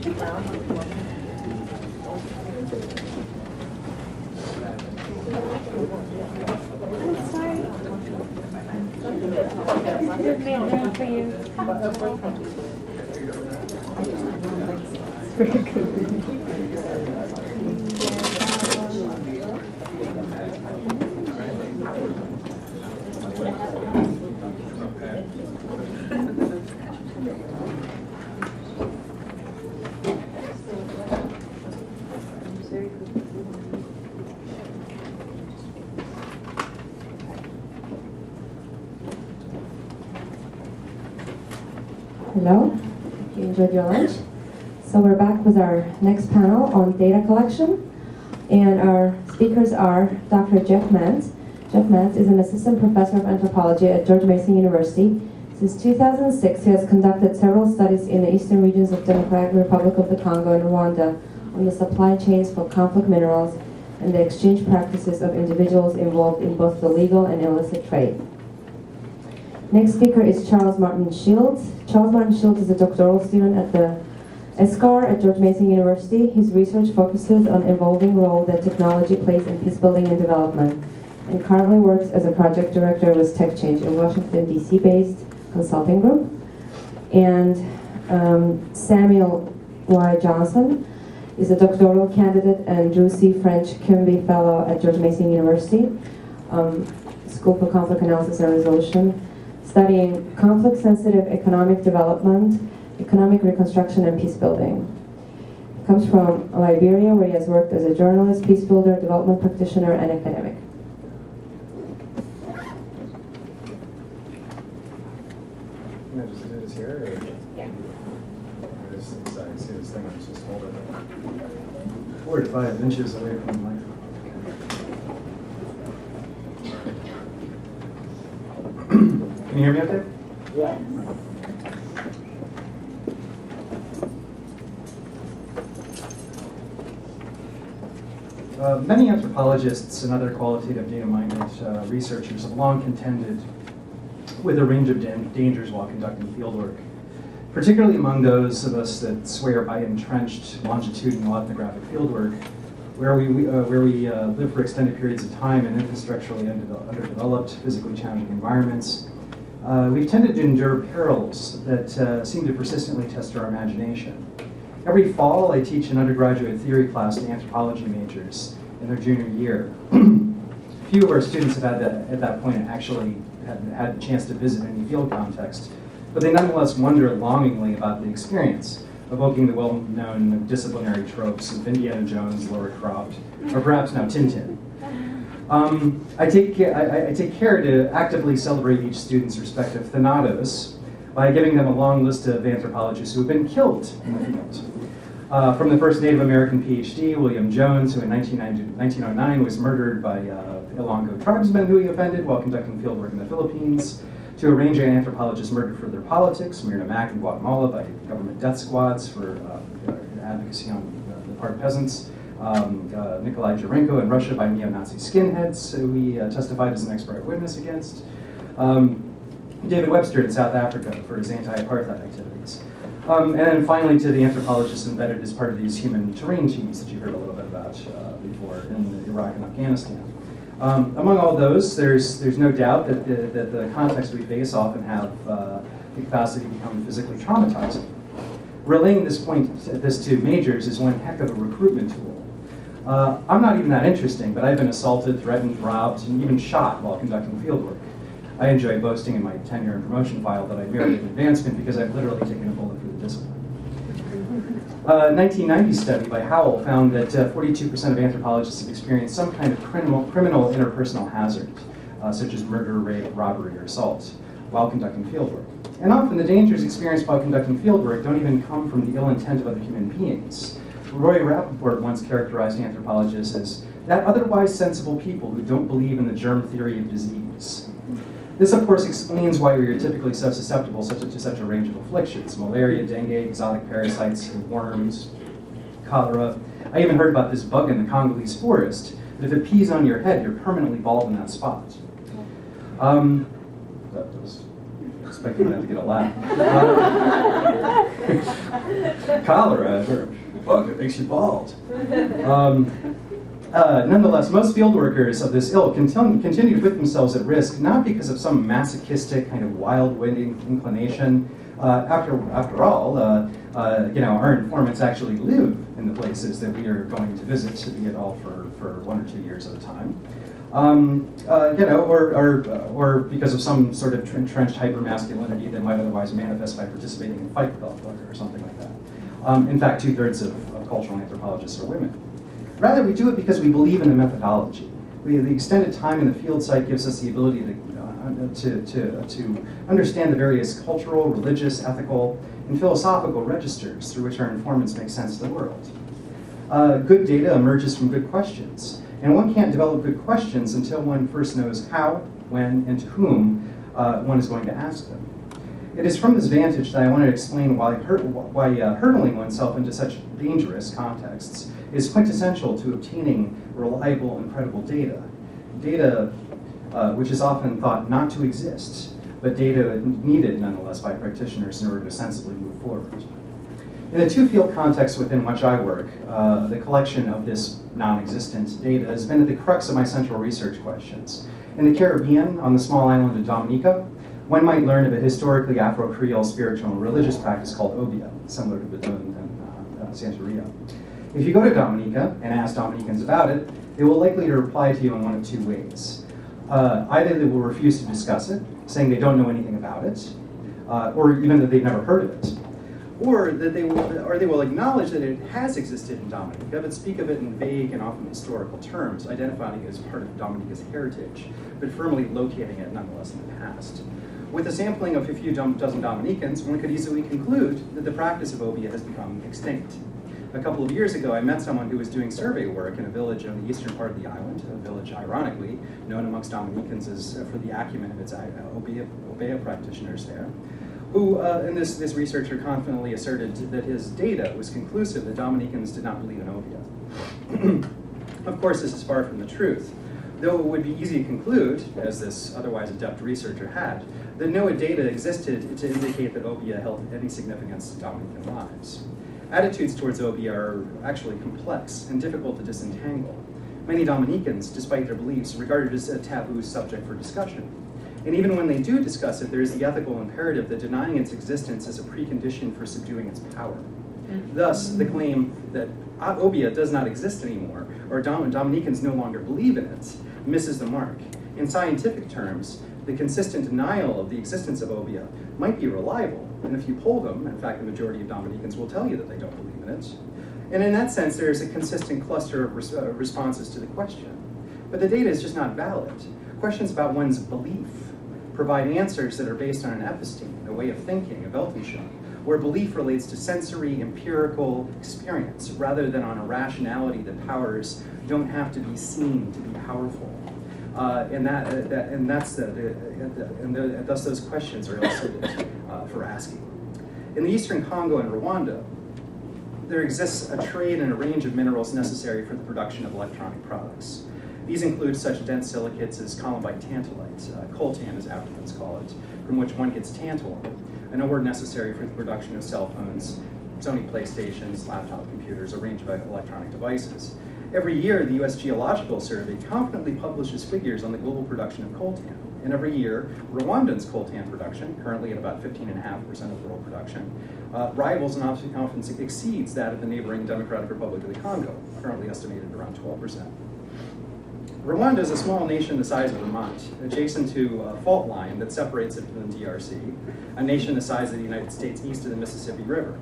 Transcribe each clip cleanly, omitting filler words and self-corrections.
For you. Hello, hope you enjoyed your lunch. So we're back with our next panel on data collection, and our speakers are Dr. Jeff Mantz. Jeff Mantz is an assistant professor of anthropology at George Mason University. Since 2006, he has conducted several studies in the eastern regions of Democratic Republic of the Congo and Rwanda on the supply chains for conflict minerals and the exchange practices of individuals involved in both the legal and illicit trade. Next speaker is Charles Martin Shields. Charles Martin Shields is a doctoral student at the ESCAR at George Mason University. His research focuses on evolving role that technology plays in peace building and development, and currently works as a project director with Tech Change, a Washington, D.C. based consulting group. And Samuel Y. Johnson is a doctoral candidate and Drew C. French Kimby Fellow at George Mason University, School for Conflict Analysis and Resolution, studying conflict-sensitive economic development, economic reconstruction, and peace building. He comes from Liberia, where he has worked as a journalist, peace builder, development practitioner, and academic. Can I just do this here? Or? Yeah. I see this thing, I'm just hold it 4 to 5 inches away from the microphone. Can you hear me out there? Yeah. Many anthropologists and other qualitative data-minded researchers have long contended with a range of dangers while conducting fieldwork, particularly among those of us that swear by entrenched longitudinal ethnographic fieldwork, where we live for extended periods of time in infrastructurally underdeveloped, physically challenging environments. We've tended to endure perils that seem to persistently test our imagination. Every fall, I teach an undergraduate theory class to anthropology majors in their junior year. Few of our students have had at that point actually had the chance to visit any field context, but they nonetheless wonder longingly about the experience, evoking the well-known disciplinary tropes of Indiana Jones, Lara Croft, or perhaps now Tintin. I take care to actively celebrate each student's respective thanatos by giving them a long list of anthropologists who have been killed in the field. From the first Native American PhD, William Jones, who in 1909 was murdered by Ilongo tribesmen who he offended while conducting fieldwork in the Philippines, to a range of anthropologists murdered for their politics, Myrna Mack in Guatemala by government death squads for advocacy on the part of peasants, Nikolai Jurenko in Russia by neo-Nazi skinheads who he testified as an expert witness against, David Webster in South Africa for his anti-apartheid activities. And then finally to the anthropologists embedded as part of these human terrain teams that you heard a little bit about before in Iraq and Afghanistan. Among all those, there's no doubt that the context we face often have the capacity to become physically traumatizing. Relaying this to majors is one heck of a recruitment tool. I'm not even that interesting, but I've been assaulted, threatened, robbed, and even shot while conducting fieldwork. I enjoy boasting in my tenure and promotion file that I merited advancement because I've literally taken a bullet for the discipline. A 1990 study by Howell found that 42% of anthropologists have experienced some kind of criminal interpersonal hazard, such as murder, rape, robbery, or assault, while conducting fieldwork. And often the dangers experienced while conducting fieldwork don't even come from the ill intent of other human beings. Roy Rappaport once characterized anthropologists as that otherwise sensible people who don't believe in the germ theory of disease. This, of course, explains why we are typically so susceptible to such a range of afflictions: malaria, dengue, exotic parasites, worms, cholera. I even heard about this bug in the Congolese forest, that if it pees on your head, you're permanently bald in that spot. That was expecting that to get a laugh. Cholera, fuck, it makes you bald. Nonetheless, most field workers of this ilk continue to put themselves at risk, not because of some masochistic kind of wild-winding inclination. After all, our informants actually live in the places that we are going to visit, be it all for 1 or 2 years at a time. Or because of some sort of entrenched hypermasculinity that might otherwise manifest by participating in Fight Club or something like that. In fact, 2/3 of cultural anthropologists are women. Rather, we do it because we believe in the methodology. The extended time in the field site gives us the ability to understand the various cultural, religious, ethical, and philosophical registers through which our informants make sense of the world. Good data emerges from good questions, and one can't develop good questions until one first knows how, when, and to whom one is going to ask them. It is from this vantage that I want to explain why hurtling oneself into such dangerous contexts is quintessential to obtaining reliable and credible data. Data which is often thought not to exist, but data needed nonetheless by practitioners in order to sensibly move forward. In the two-field context within which I work, the collection of this non-existent data has been at the crux of my central research questions. In the Caribbean, on the small island of Dominica, one might learn of a historically Afro-Creole spiritual and religious practice called Obeah, similar to Badun and Santeria. If you go to Dominica and ask Dominicans about it, they will likely reply to you in one of two ways. Either they will refuse to discuss it, saying they don't know anything about it, or even that they've never heard of it, or that they will acknowledge that it has existed in Dominica, but speak of it in vague and often historical terms, identifying it as part of Dominica's heritage, but firmly locating it nonetheless in the past. With a sampling of a few dozen Dominicans, one could easily conclude that the practice of Obeah has become extinct. A couple of years ago, I met someone who was doing survey work in a village on the eastern part of the island, a village, ironically, known amongst Dominicans as for the acumen of its Obeah practitioners there, who, and this researcher confidently asserted that his data was conclusive that Dominicans did not believe in Obeah. Of course, this is far from the truth, though it would be easy to conclude, as this otherwise adept researcher had, that no data existed to indicate that Obeah held any significance to Dominican lives. Attitudes towards Obeah are actually complex and difficult to disentangle. Many Dominicans, despite their beliefs, regard it as a taboo subject for discussion. And even when they do discuss it, there is the ethical imperative that denying its existence is a precondition for subduing its power. Thus, the claim that Obeah does not exist anymore, or Dominicans no longer believe in it, misses the mark. In scientific terms, the consistent denial of the existence of Obeah might be reliable, and if you poll them, in fact the majority of Dominicans will tell you that they don't believe in it. And in that sense, there is a consistent cluster of responses to the question. But the data is just not valid. Questions about one's belief provide answers that are based on an episteme, a way of thinking, a Weltanschauung, where belief relates to sensory, empirical experience, rather than on a rationality that powers don't have to be seen to be powerful. And thus those questions are ill-suited for asking. In the eastern Congo and Rwanda, there exists a trade and a range of minerals necessary for the production of electronic products. These include such dense silicates as columbite tantalite, coltan as Africans call it, from which one gets tantalum, an ore necessary for the production of cell phones, Sony PlayStations, laptop computers, a range of electronic devices. Every year, the U.S. Geological Survey confidently publishes figures on the global production of coltan. And every year, Rwandan's coltan production, currently at about 15.5% of world production, rivals and often exceeds that of the neighboring Democratic Republic of the Congo, currently estimated at around 12%. Rwanda is a small nation the size of Vermont, adjacent to a fault line that separates it from the DRC, a nation the size of the United States east of the Mississippi River.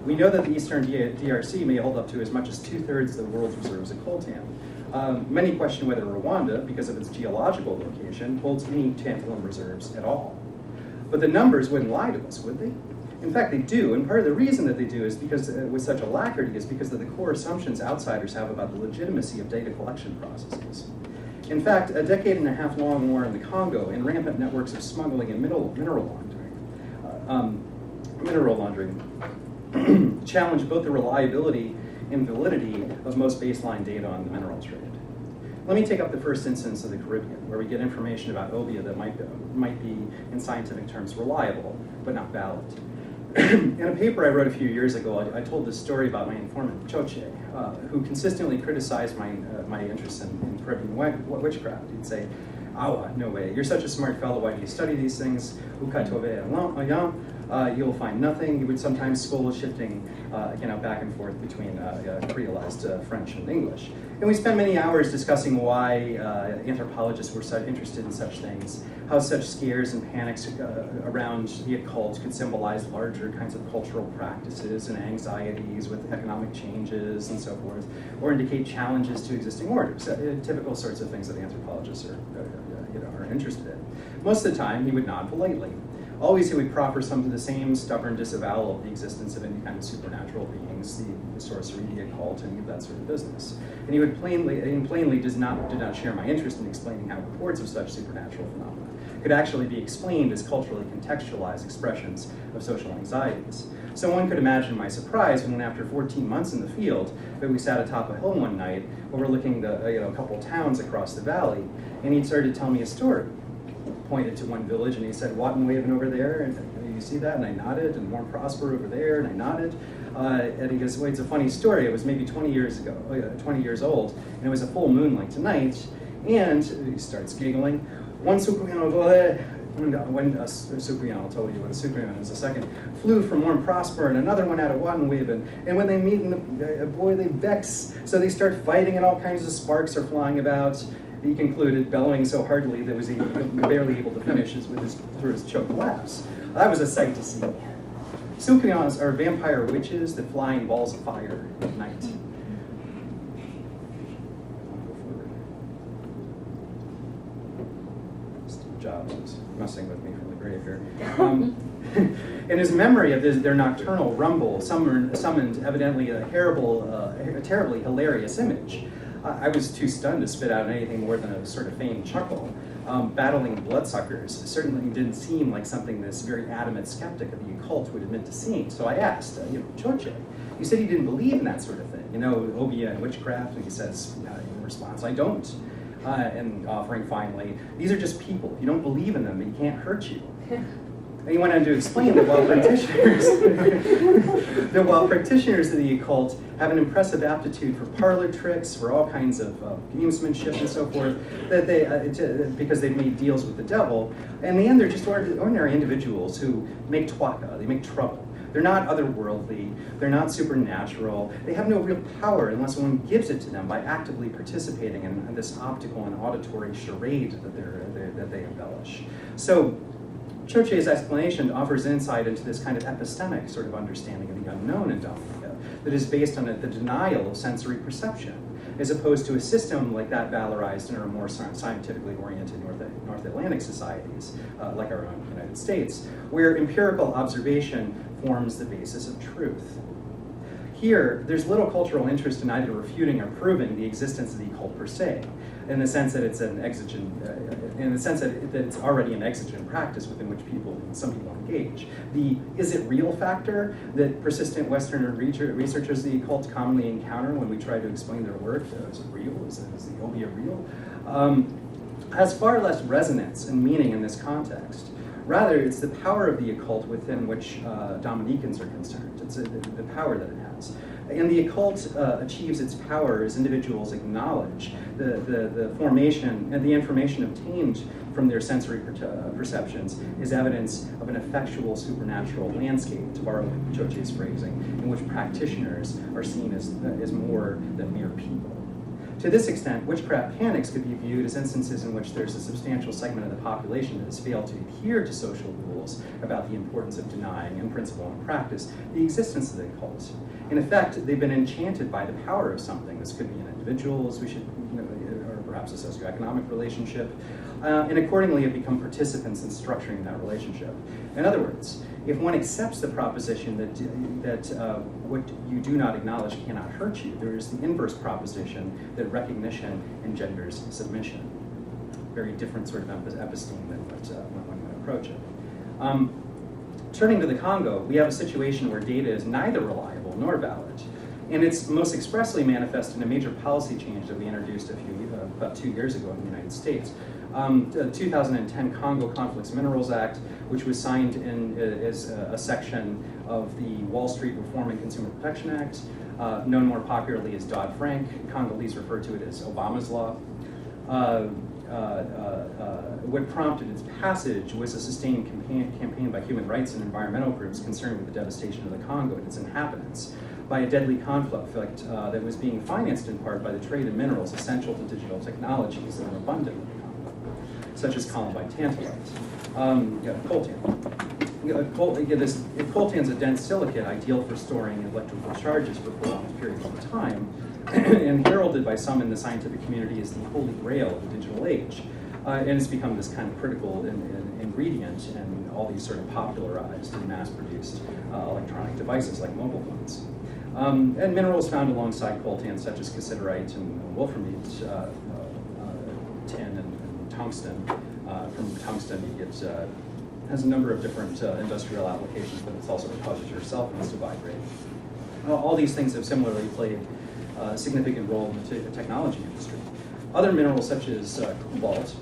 We know that the eastern DRC may hold up to as much as 2/3 of the world's reserves of coltan. Many question whether Rwanda, because of its geological location, holds any tantalum reserves at all. But the numbers wouldn't lie to us, would they? In fact, they do, and part of the reason that they do is because, with such alacrity, is because of the core assumptions outsiders have about the legitimacy of data collection processes. In fact, a decade-and-a-half long war in the Congo and rampant networks of smuggling and mineral laundering challenge both the reliability and validity of most baseline data on the mineral trade. Let me take up the first instance of the Caribbean, where we get information about Obeah that might be, in scientific terms, reliable, but not valid. In a paper I wrote a few years ago, I told this story about my informant, Choche, who consistently criticized my interest in Caribbean witchcraft. He'd say, "Awa, no way, you're such a smart fellow, why do you study these things? You'll find nothing." He would sometimes scold, shifting back and forth between creolized French and English. And we spent many hours discussing why anthropologists were so interested in such things, how such scares and panics around the occult could symbolize larger kinds of cultural practices and anxieties with economic changes and so forth, or indicate challenges to existing orders, typical sorts of things that anthropologists are interested in. Most of the time, he would nod politely. Always he would proffer some of the same stubborn disavowal of the existence of any kind of supernatural beings, the sorcery, the occult, any of that sort of business. And he would plainly did not share my interest in explaining how reports of such supernatural phenomena could actually be explained as culturally contextualized expressions of social anxieties. So one could imagine my surprise when, after 14 months in the field, that we sat atop a hill one night overlooking a couple towns across the valley, and he started to tell me a story. Pointed to one village and he said, "Wattenwaven over there, and you see that?" And I nodded. "And Warm Prosper over there," and I nodded. And he goes, "Well, it's a funny story. It was maybe 20 years ago, 20 years old, and it was a full moon like tonight." And he starts giggling. One Sukuyan, I'll tell you what a Sukuyan is in a second, flew from Warm Prosper, and another one out of Wattenwaven. And when they meet, boy, they vex. So they start fighting, and all kinds of sparks are flying about. He concluded, bellowing so heartily that he was barely able to finish through his choked laughs. That was a sight to see. Sukuyans are vampire witches that fly in balls of fire at night. Steve Jobs is messing with me from the grave here. In his memory of their nocturnal rumble, summoned evidently a terribly hilarious image. I was too stunned to spit out anything more than a sort of feigned chuckle. Battling bloodsuckers certainly didn't seem like something this very adamant skeptic of the occult would admit to seeing. So I asked, Choche, you said you didn't believe in that sort of thing, Obeah and witchcraft, and he says, in response, "I don't." And offering finally, "These are just people. If you don't believe in them, it can't hurt you." And he went on to explain that while practitioners of the occult have an impressive aptitude for parlor tricks, for all kinds of gamesmanship and so forth, that because they've made deals with the devil, in the end they're just ordinary individuals who make twaka, they make trouble. They're not otherworldly, they're not supernatural, they have no real power unless one gives it to them by actively participating in this optical and auditory charade that they embellish. So, Choche's explanation offers insight into this kind of epistemic sort of understanding of the unknown in Dominica that is based on the denial of sensory perception, as opposed to a system like that valorized in our more scientifically oriented North Atlantic societies, like our own United States, where empirical observation forms the basis of truth. Here, there's little cultural interest in either refuting or proving the existence of the occult per se, in the sense that it's it's already an exigent practice within which some people engage. The "is it real" factor that persistent Western researchers of the occult commonly encounter when we try to explain their work, is it real? Is the Obeah real? Has far less resonance and meaning in this context. Rather, it's the power of the occult within which Dominicans are concerned. It's the power that it has. And the occult achieves its power as individuals acknowledge the formation and the information obtained from their sensory perceptions is evidence of an effectual supernatural landscape, to borrow Choche's phrasing, in which practitioners are seen as more than mere people. To this extent, witchcraft panics could be viewed as instances in which there's a substantial segment of the population that has failed to adhere to social rules about the importance of denying, in principle and practice, the existence of the occult. In effect, they've been enchanted by the power of something. This could be an individual, as we should, or perhaps a socioeconomic relationship, and accordingly have become participants in structuring that relationship. In other words, if one accepts the proposition that what you do not acknowledge cannot hurt you, there is the inverse proposition that recognition engenders submission. Very different sort of episteme than when one would approach it. Turning to the Congo, we have a situation where data is neither reliable nor valid. And it's most expressly manifest in a major policy change that we introduced about 2 years ago in the United States. The 2010 Congo Conflicts Minerals Act, which was signed as a section of the Wall Street Reform and Consumer Protection Act, known more popularly as Dodd-Frank. Congolese refer to it as Obama's Law. What prompted its passage was a sustained campaign by human rights and environmental groups concerned with the devastation of the Congo and its inhabitants by a deadly conflict that was being financed in part by the trade in minerals essential to digital technologies that are abundant in the Congo, such as columbite tantalite, coltan. Coltan's a dense silicate ideal for storing electrical charges for prolonged periods of time, and heralded by some in the scientific community as the holy grail of the digital age. And it's become this kind of critical ingredient in all these sort of popularized and mass-produced electronic devices like mobile phones. And minerals found alongside coltan, such as cassiterite and wolframite, tin and tungsten. From tungsten, you get has a number of different industrial applications, but it's also deposits yourself and it's divide grade. All these things have similarly played a significant role in the technology industry. Other minerals such as cobalt,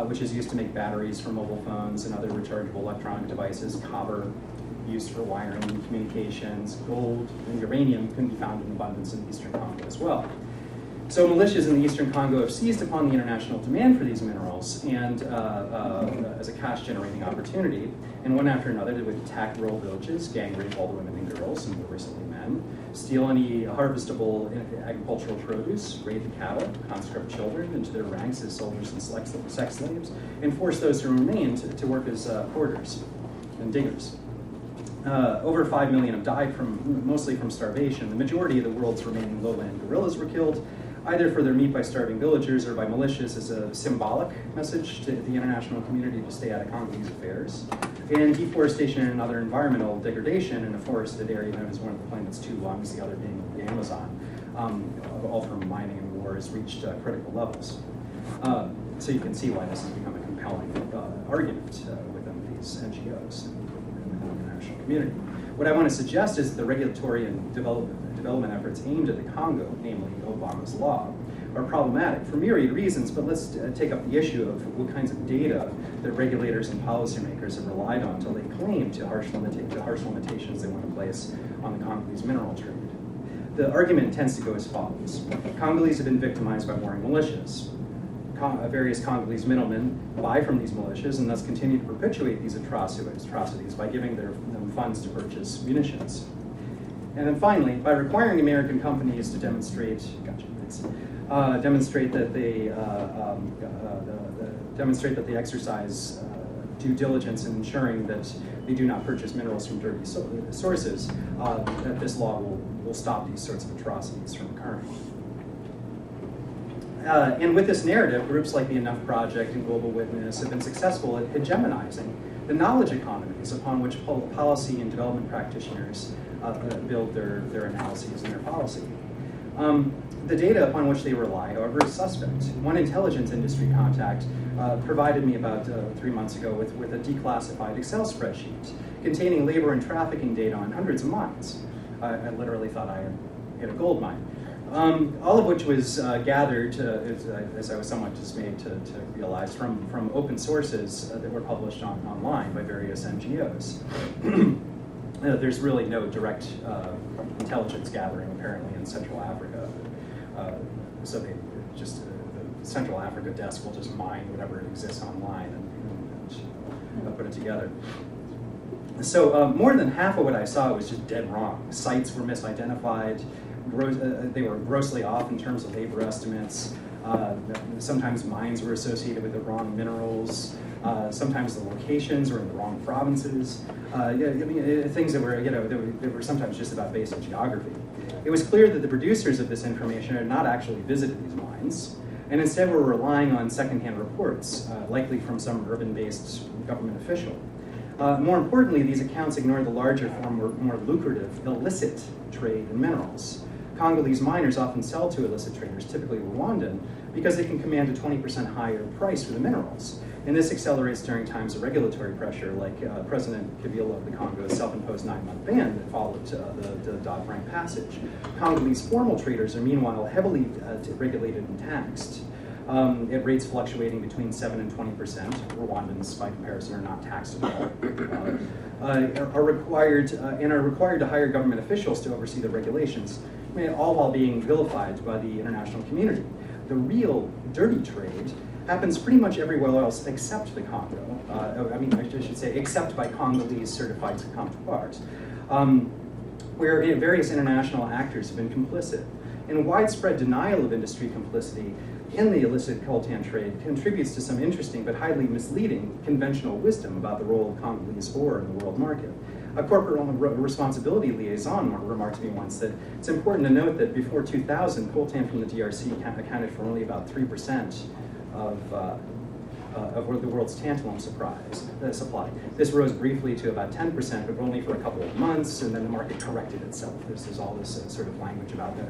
which is used to make batteries for mobile phones and other rechargeable electronic devices, copper, used for wiring and communications, gold, and uranium can be found in abundance in eastern Congo as well. So militias in the eastern Congo have seized upon the international demand for these minerals and as a cash-generating opportunity, and one after another they would attack rural villages, gang rape all the women and girls, and more recently men, steal any harvestable agricultural produce, raid the cattle, conscript children into their ranks as soldiers and sex slaves, and force those who remain to work as porters and diggers. Over 5 million have died mostly from starvation. The majority of the world's remaining lowland guerrillas were killed, either for their meat by starving villagers or by militias as a symbolic message to the international community to stay out of Congolese affairs. And deforestation and other environmental degradation in a forested area known as one of the planet's two lungs, the other being the Amazon, all from mining and war, has reached critical levels. So you can see why this has become a compelling argument within these NGOs and the international community. What I want to suggest is that the regulatory and development efforts aimed at the Congo, namely Obama's Law, are problematic for myriad reasons, but let's take up the issue of what kinds of data that regulators and policymakers have relied on to lay claim to harsh limitations they want to place on the Congolese mineral trade. The argument tends to go as follows. Congolese have been victimized by warring militias. Various Congolese middlemen buy from these militias and thus continue to perpetuate these atrocities by giving them funds to purchase munitions. And then finally, by requiring American companies to demonstrate that they exercise due diligence in ensuring that they do not purchase minerals from dirty sources, that this law will stop these sorts of atrocities from occurring. And with this narrative, groups like the Enough Project and Global Witness have been successful at hegemonizing the knowledge economies upon which policy and development practitioners build their analyses and their policy. The data upon which they rely, however, is suspect. One intelligence industry contact provided me about 3 months ago with a declassified Excel spreadsheet containing labor and trafficking data on hundreds of mines. I literally thought I had hit a gold mine. All of which was gathered, as I was somewhat dismayed to realize, from open sources that were published online by various NGOs. There's really no direct intelligence gathering, apparently, in Central Africa. So they just, the Central Africa desk will just mine whatever exists online and put it together. So more than half of what I saw was just dead wrong. Sites were misidentified. They were grossly off in terms of labor estimates. Sometimes mines were associated with the wrong minerals. Sometimes the locations were in the wrong provinces. Things that were, they were sometimes just about basic geography. It was clear that the producers of this information had not actually visited these mines, and instead were relying on secondhand reports, likely from some urban-based government official. More importantly, these accounts ignore the larger, far more lucrative, illicit trade in minerals. Congolese miners often sell to illicit traders, typically Rwandan, because they can command a 20% higher price for the minerals. And this accelerates during times of regulatory pressure, like President Kabila of the Congo's self-imposed 9-month ban that followed the Dodd-Frank passage. Congolese formal traders are meanwhile heavily regulated and taxed, at rates fluctuating between 7 and 20%. Rwandans, by comparison, are not taxed at all. Are required to hire government officials to oversee the regulations, all while being vilified by the international community. The real dirty trade happens pretty much everywhere else except the Congo. I should say, except by Congolese certified counterparts, where various international actors have been complicit. And widespread denial of industry complicity in the illicit coltan trade contributes to some interesting but highly misleading conventional wisdom about the role of Congolese ore in the world market. A corporate responsibility liaison remarked to me once that it's important to note that before 2000, coltan from the DRC accounted for only about 3% of the world's tantalum supply. This rose briefly to about 10%, but only for a couple of months, and then the market corrected itself. There's all this sort of language about that,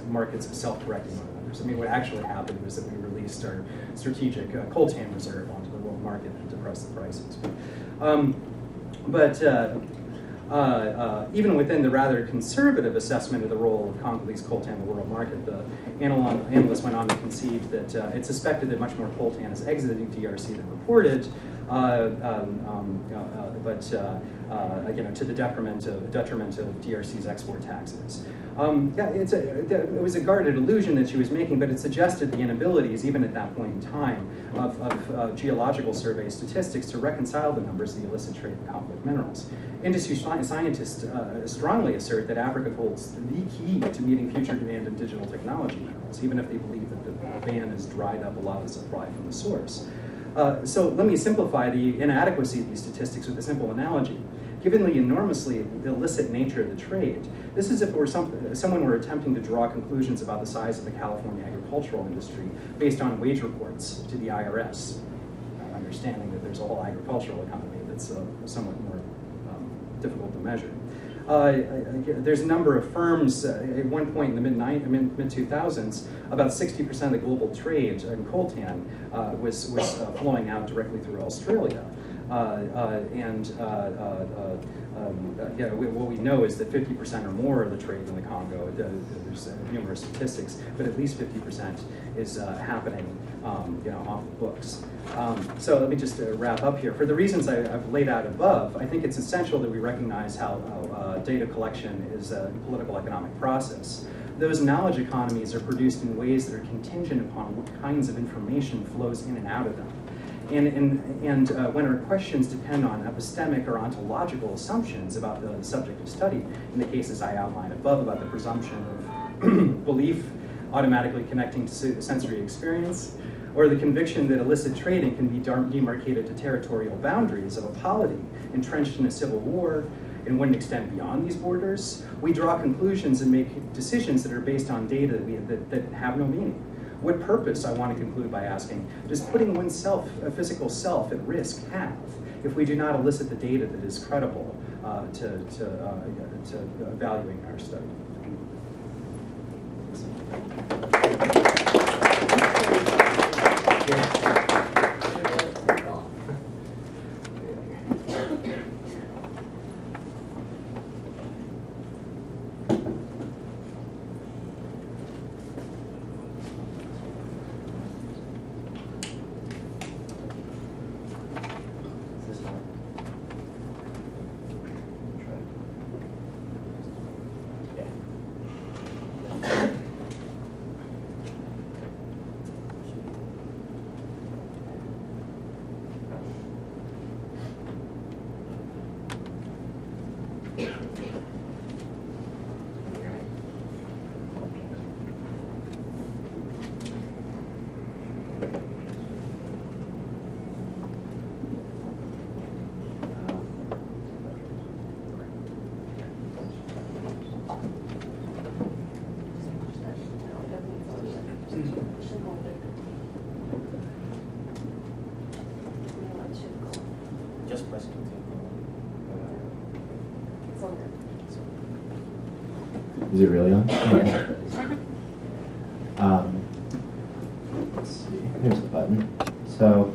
markets self-correcting one another. So I mean, what actually happened was that we released our strategic coltan reserve onto the world market and depressed the prices. Even within the rather conservative assessment of the role of Congolese coltan in the world market, the analysts went on to concede that it's suspected that much more coltan is exiting DRC than reported, to the detriment of DRC's export taxes. It was a guarded illusion that she was making, but it suggested the inabilities, even at that point in time, of geological survey statistics to reconcile the numbers of the illicit trade in conflict minerals. Industry scientists strongly assert that Africa holds the key to meeting future demand in digital technology minerals, even if they believe that the ban has dried up a lot of the supply from the source. So let me simplify the inadequacy of these statistics with a simple analogy. Given the enormously illicit nature of the trade, this is if someone were attempting to draw conclusions about the size of the California agricultural industry based on wage reports to the IRS, understanding that there's a whole agricultural economy that's somewhat more difficult to measure. There's a number of firms, at one point in the mid-2000s, about 60% of the global trade in coltan was flowing out directly through Australia. What we know is that 50% or more of the trade in the Congo, there's numerous statistics, but at least 50% is happening off the books. So let me just wrap up here. For the reasons I've laid out above, I think it's essential that we recognize how data collection is a political economic process. Those knowledge economies are produced in ways that are contingent upon what kinds of information flows in and out of them. And when our questions depend on epistemic or ontological assumptions about the subject of study, in the cases I outlined above about the presumption of belief automatically connecting to sensory experience, or the conviction that illicit trading can be demarcated to territorial boundaries of a polity entrenched in a civil war and wouldn't extend beyond these borders, we draw conclusions and make decisions that are based on data that have no meaning. What purpose, I want to conclude by asking, does putting oneself, a physical self, at risk have if we do not elicit the data that is credible to evaluating our study? Is it really on? Okay. Let's see. Here's the button. So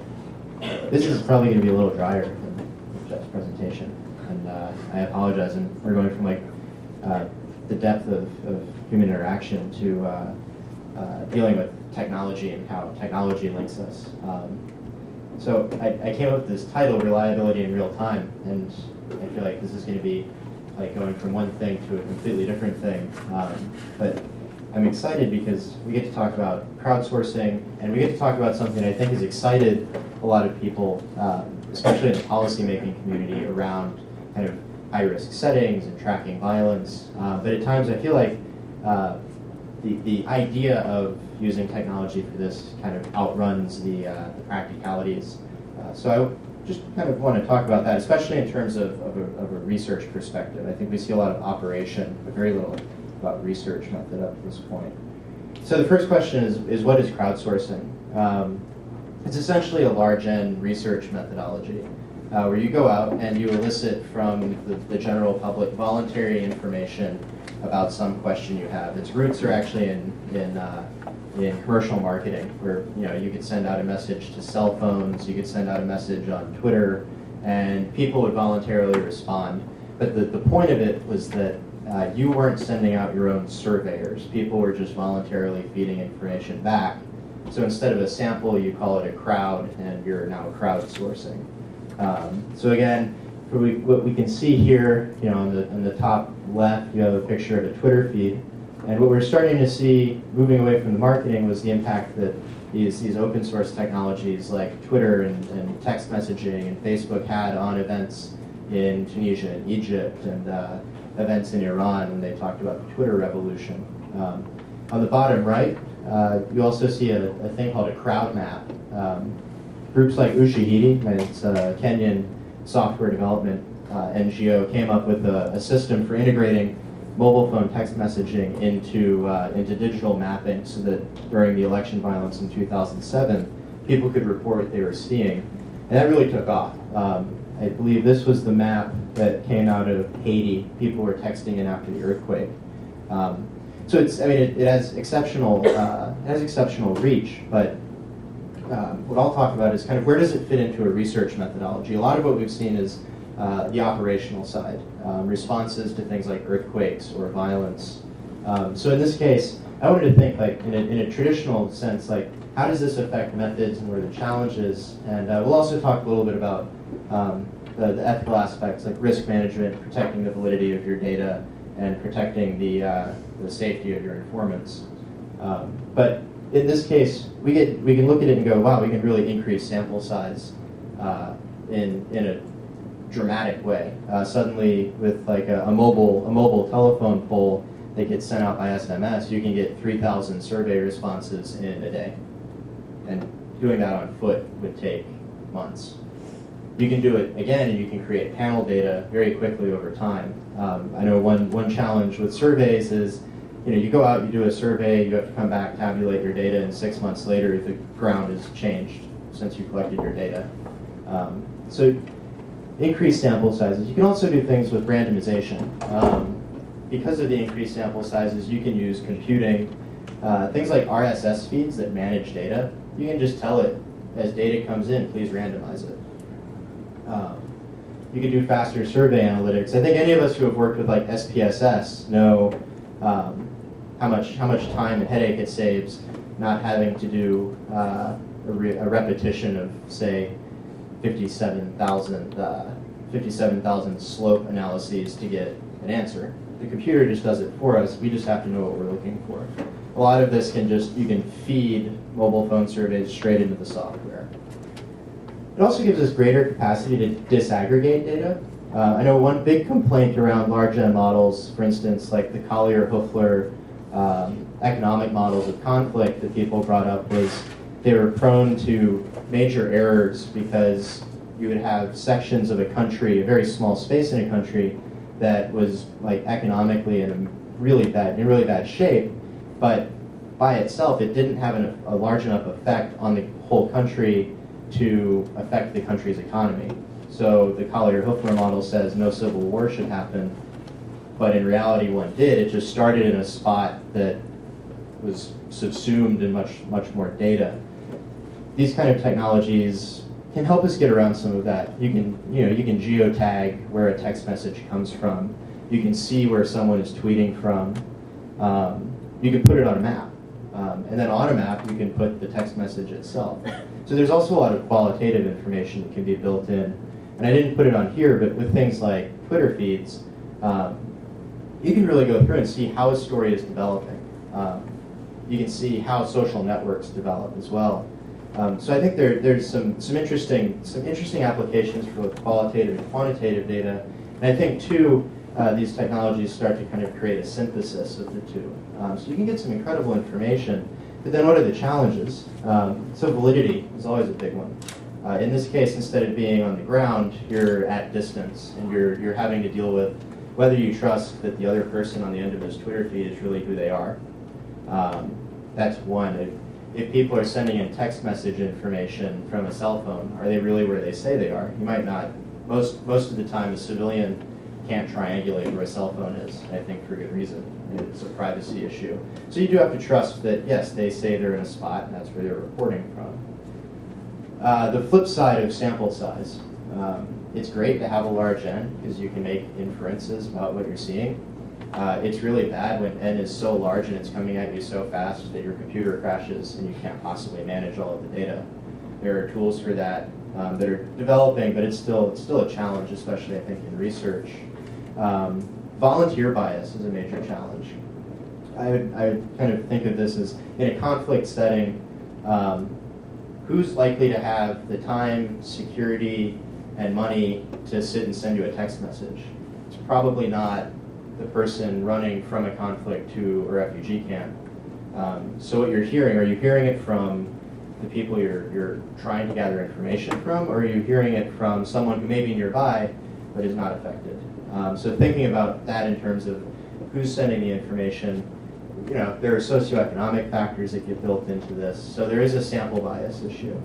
this is probably going to be a little drier than Jeff's presentation, and I apologize. And we're going from like the depth of human interaction to dealing with technology and how technology links us. So I came up with this title, Reliability in Real Time, and I feel like this is going to be like going from one thing to a completely different thing. But I'm excited because we get to talk about crowdsourcing, and we get to talk about something I think has excited a lot of people, especially in the policymaking community, around kind of high-risk settings and tracking violence. But at times I feel like the idea of using technology for this kind of outruns the practicalities. So I just kind of want to talk about that, especially in terms of a research perspective. I think we see a lot of operation, but very little about research method up to this point. So the first question is what is crowdsourcing? It's essentially a large N research methodology where you go out and you elicit from the general public voluntary information about some question you have. Its roots are actually in commercial marketing, where you could send out a message to cell phones, you could send out a message on Twitter, and people would voluntarily respond. But the point of it was that you weren't sending out your own surveyors. People were just voluntarily feeding information back. So instead of a sample, you call it a crowd, and you're now crowdsourcing. So again, what we can see here, on the top left, you have a picture of a Twitter feed. And what we're starting to see, moving away from the marketing, was the impact that these open source technologies like Twitter and text messaging and Facebook had on events in Tunisia and Egypt and events in Iran when they talked about the Twitter revolution. On the bottom right, you also see a thing called a crowd map. Groups like Ushahidi, it's a Kenyan software development NGO, came up with a system for integrating mobile phone text messaging into digital mapping so that during the election violence in 2007, people could report what they were seeing. And that really took off. I believe this was the map that came out of Haiti. People were texting in after the earthquake. So it has exceptional reach, but what I'll talk about is kind of where does it fit into a research methodology. A lot of what we've seen is the operational side, responses to things like earthquakes or violence. So in this case, I wanted to think like in a traditional sense, like how does this affect methods and what are the challenges? And we'll also talk a little bit about the ethical aspects like risk management, protecting the validity of your data, and protecting the safety of your informants. But in this case, we can look at it and go, wow, we can really increase sample size in a dramatic way. Suddenly, with like a mobile telephone poll that gets sent out by SMS, you can get 3,000 survey responses in a day. And doing that on foot would take months. You can do it again, and you can create panel data very quickly over time. I know one challenge with surveys is, you go out, you do a survey, you have to come back, tabulate your data, and 6 months later, the ground has changed since you collected your data. So increased sample sizes. You can also do things with randomization. Because of the increased sample sizes, you can use computing. Things like RSS feeds that manage data, you can just tell it, as data comes in, please randomize it. You can do faster survey analytics. I think any of us who have worked with like SPSS know how much time and headache it saves not having to do a repetition of, say, 57,000 slope analyses to get an answer. The computer just does it for us. We just have to know what we're looking for. A lot of this you can feed mobile phone surveys straight into the software. It also gives us greater capacity to disaggregate data. I know one big complaint around large N models, for instance, like the Collier-Hoefler economic models of conflict that people brought up, was they were prone to major errors because you would have sections of a country, a very small space in a country, that was like economically in really bad shape, but by itself it didn't have a large enough effect on the whole country to affect the country's economy. So the Collier-Hoefler model says no civil war should happen. but in reality one did. It just started in a spot that was subsumed in much more data. These kind of technologies can help us get around some of that. You can geotag where a text message comes from. You can see where someone is tweeting from. You can put it on a map. And then on a map, you can put the text message itself. So there's also a lot of qualitative information that can be built in. And I didn't put it on here, but with things like Twitter feeds, you can really go through and see how a story is developing. You can see how social networks develop as well. So I think there's some interesting applications for both qualitative and quantitative data. And I think too, these technologies start to kind of create a synthesis of the two. So you can get some incredible information, but then what are the challenges? So validity is always a big one. In this case, instead of being on the ground, you're at distance, and you're having to deal with whether you trust that the other person on the end of his Twitter feed is really who they are. That's one. If people are sending in text message information from a cell phone, are they really where they say they are? You might not. Most of the time, a civilian can't triangulate where a cell phone is, I think for good reason. It's a privacy issue. So you do have to trust that, yes, they say they're in a spot, and that's where they're reporting from. The flip side of sample size. It's great to have a large N, because you can make inferences about what you're seeing. It's really bad when N is so large and it's coming at you so fast that your computer crashes and you can't possibly manage all of the data. There are tools for that that are developing, but it's still a challenge, especially I think in research. Volunteer bias is a major challenge. I would kind of think of this as, in a conflict setting, who's likely to have the time, security, and money to sit and send you a text message? It's probably not the person running from a conflict to a refugee camp. So what you're hearing, are you hearing it from the people you're trying to gather information from, or are you hearing it from someone who may be nearby but is not affected? So thinking about that in terms of who's sending the information, there are socioeconomic factors that get built into this. So there is a sample bias issue.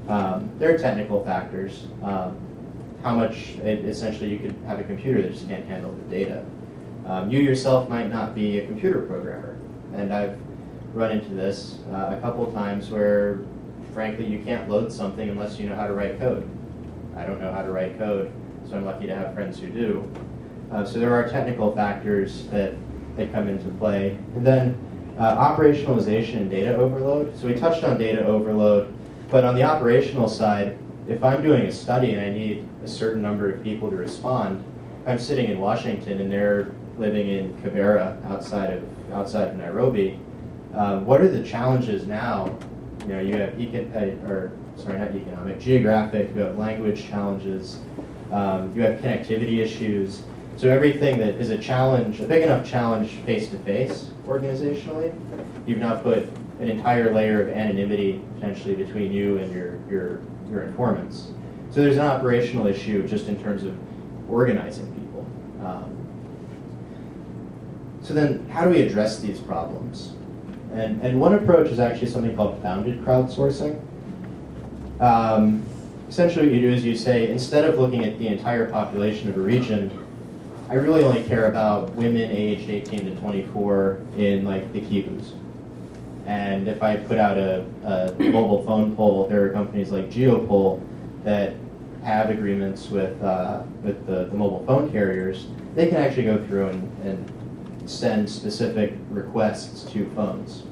There are technical factors. How much, essentially, you could have a computer that just can't handle the data. You yourself might not be a computer programmer, and I've run into this a couple of times where, frankly, you can't load something unless you know how to write code. I don't know how to write code, so I'm lucky to have friends who do. So there are technical factors that come into play. And then operationalization and data overload. So we touched on data overload, but on the operational side, if I'm doing a study and I need a certain number of people to respond, I'm sitting in Washington and they're living in Kibera outside of Nairobi. What are the challenges now? You have geographic, you have language challenges, you have connectivity issues. So everything that is a challenge, a big enough challenge face-to-face organizationally, you've now put an entire layer of anonymity potentially between you and your informants. So there's an operational issue just in terms of organizing people. So then how do we address these problems? And one approach is actually something called bounded crowdsourcing. Essentially what you do is you say, instead of looking at the entire population of a region, I really only care about women aged 18 to 24 in like the Kibus. And if I put out a mobile phone poll, there are companies like GeoPoll that have agreements with the mobile phone carriers. They can actually go through and send specific requests to phones.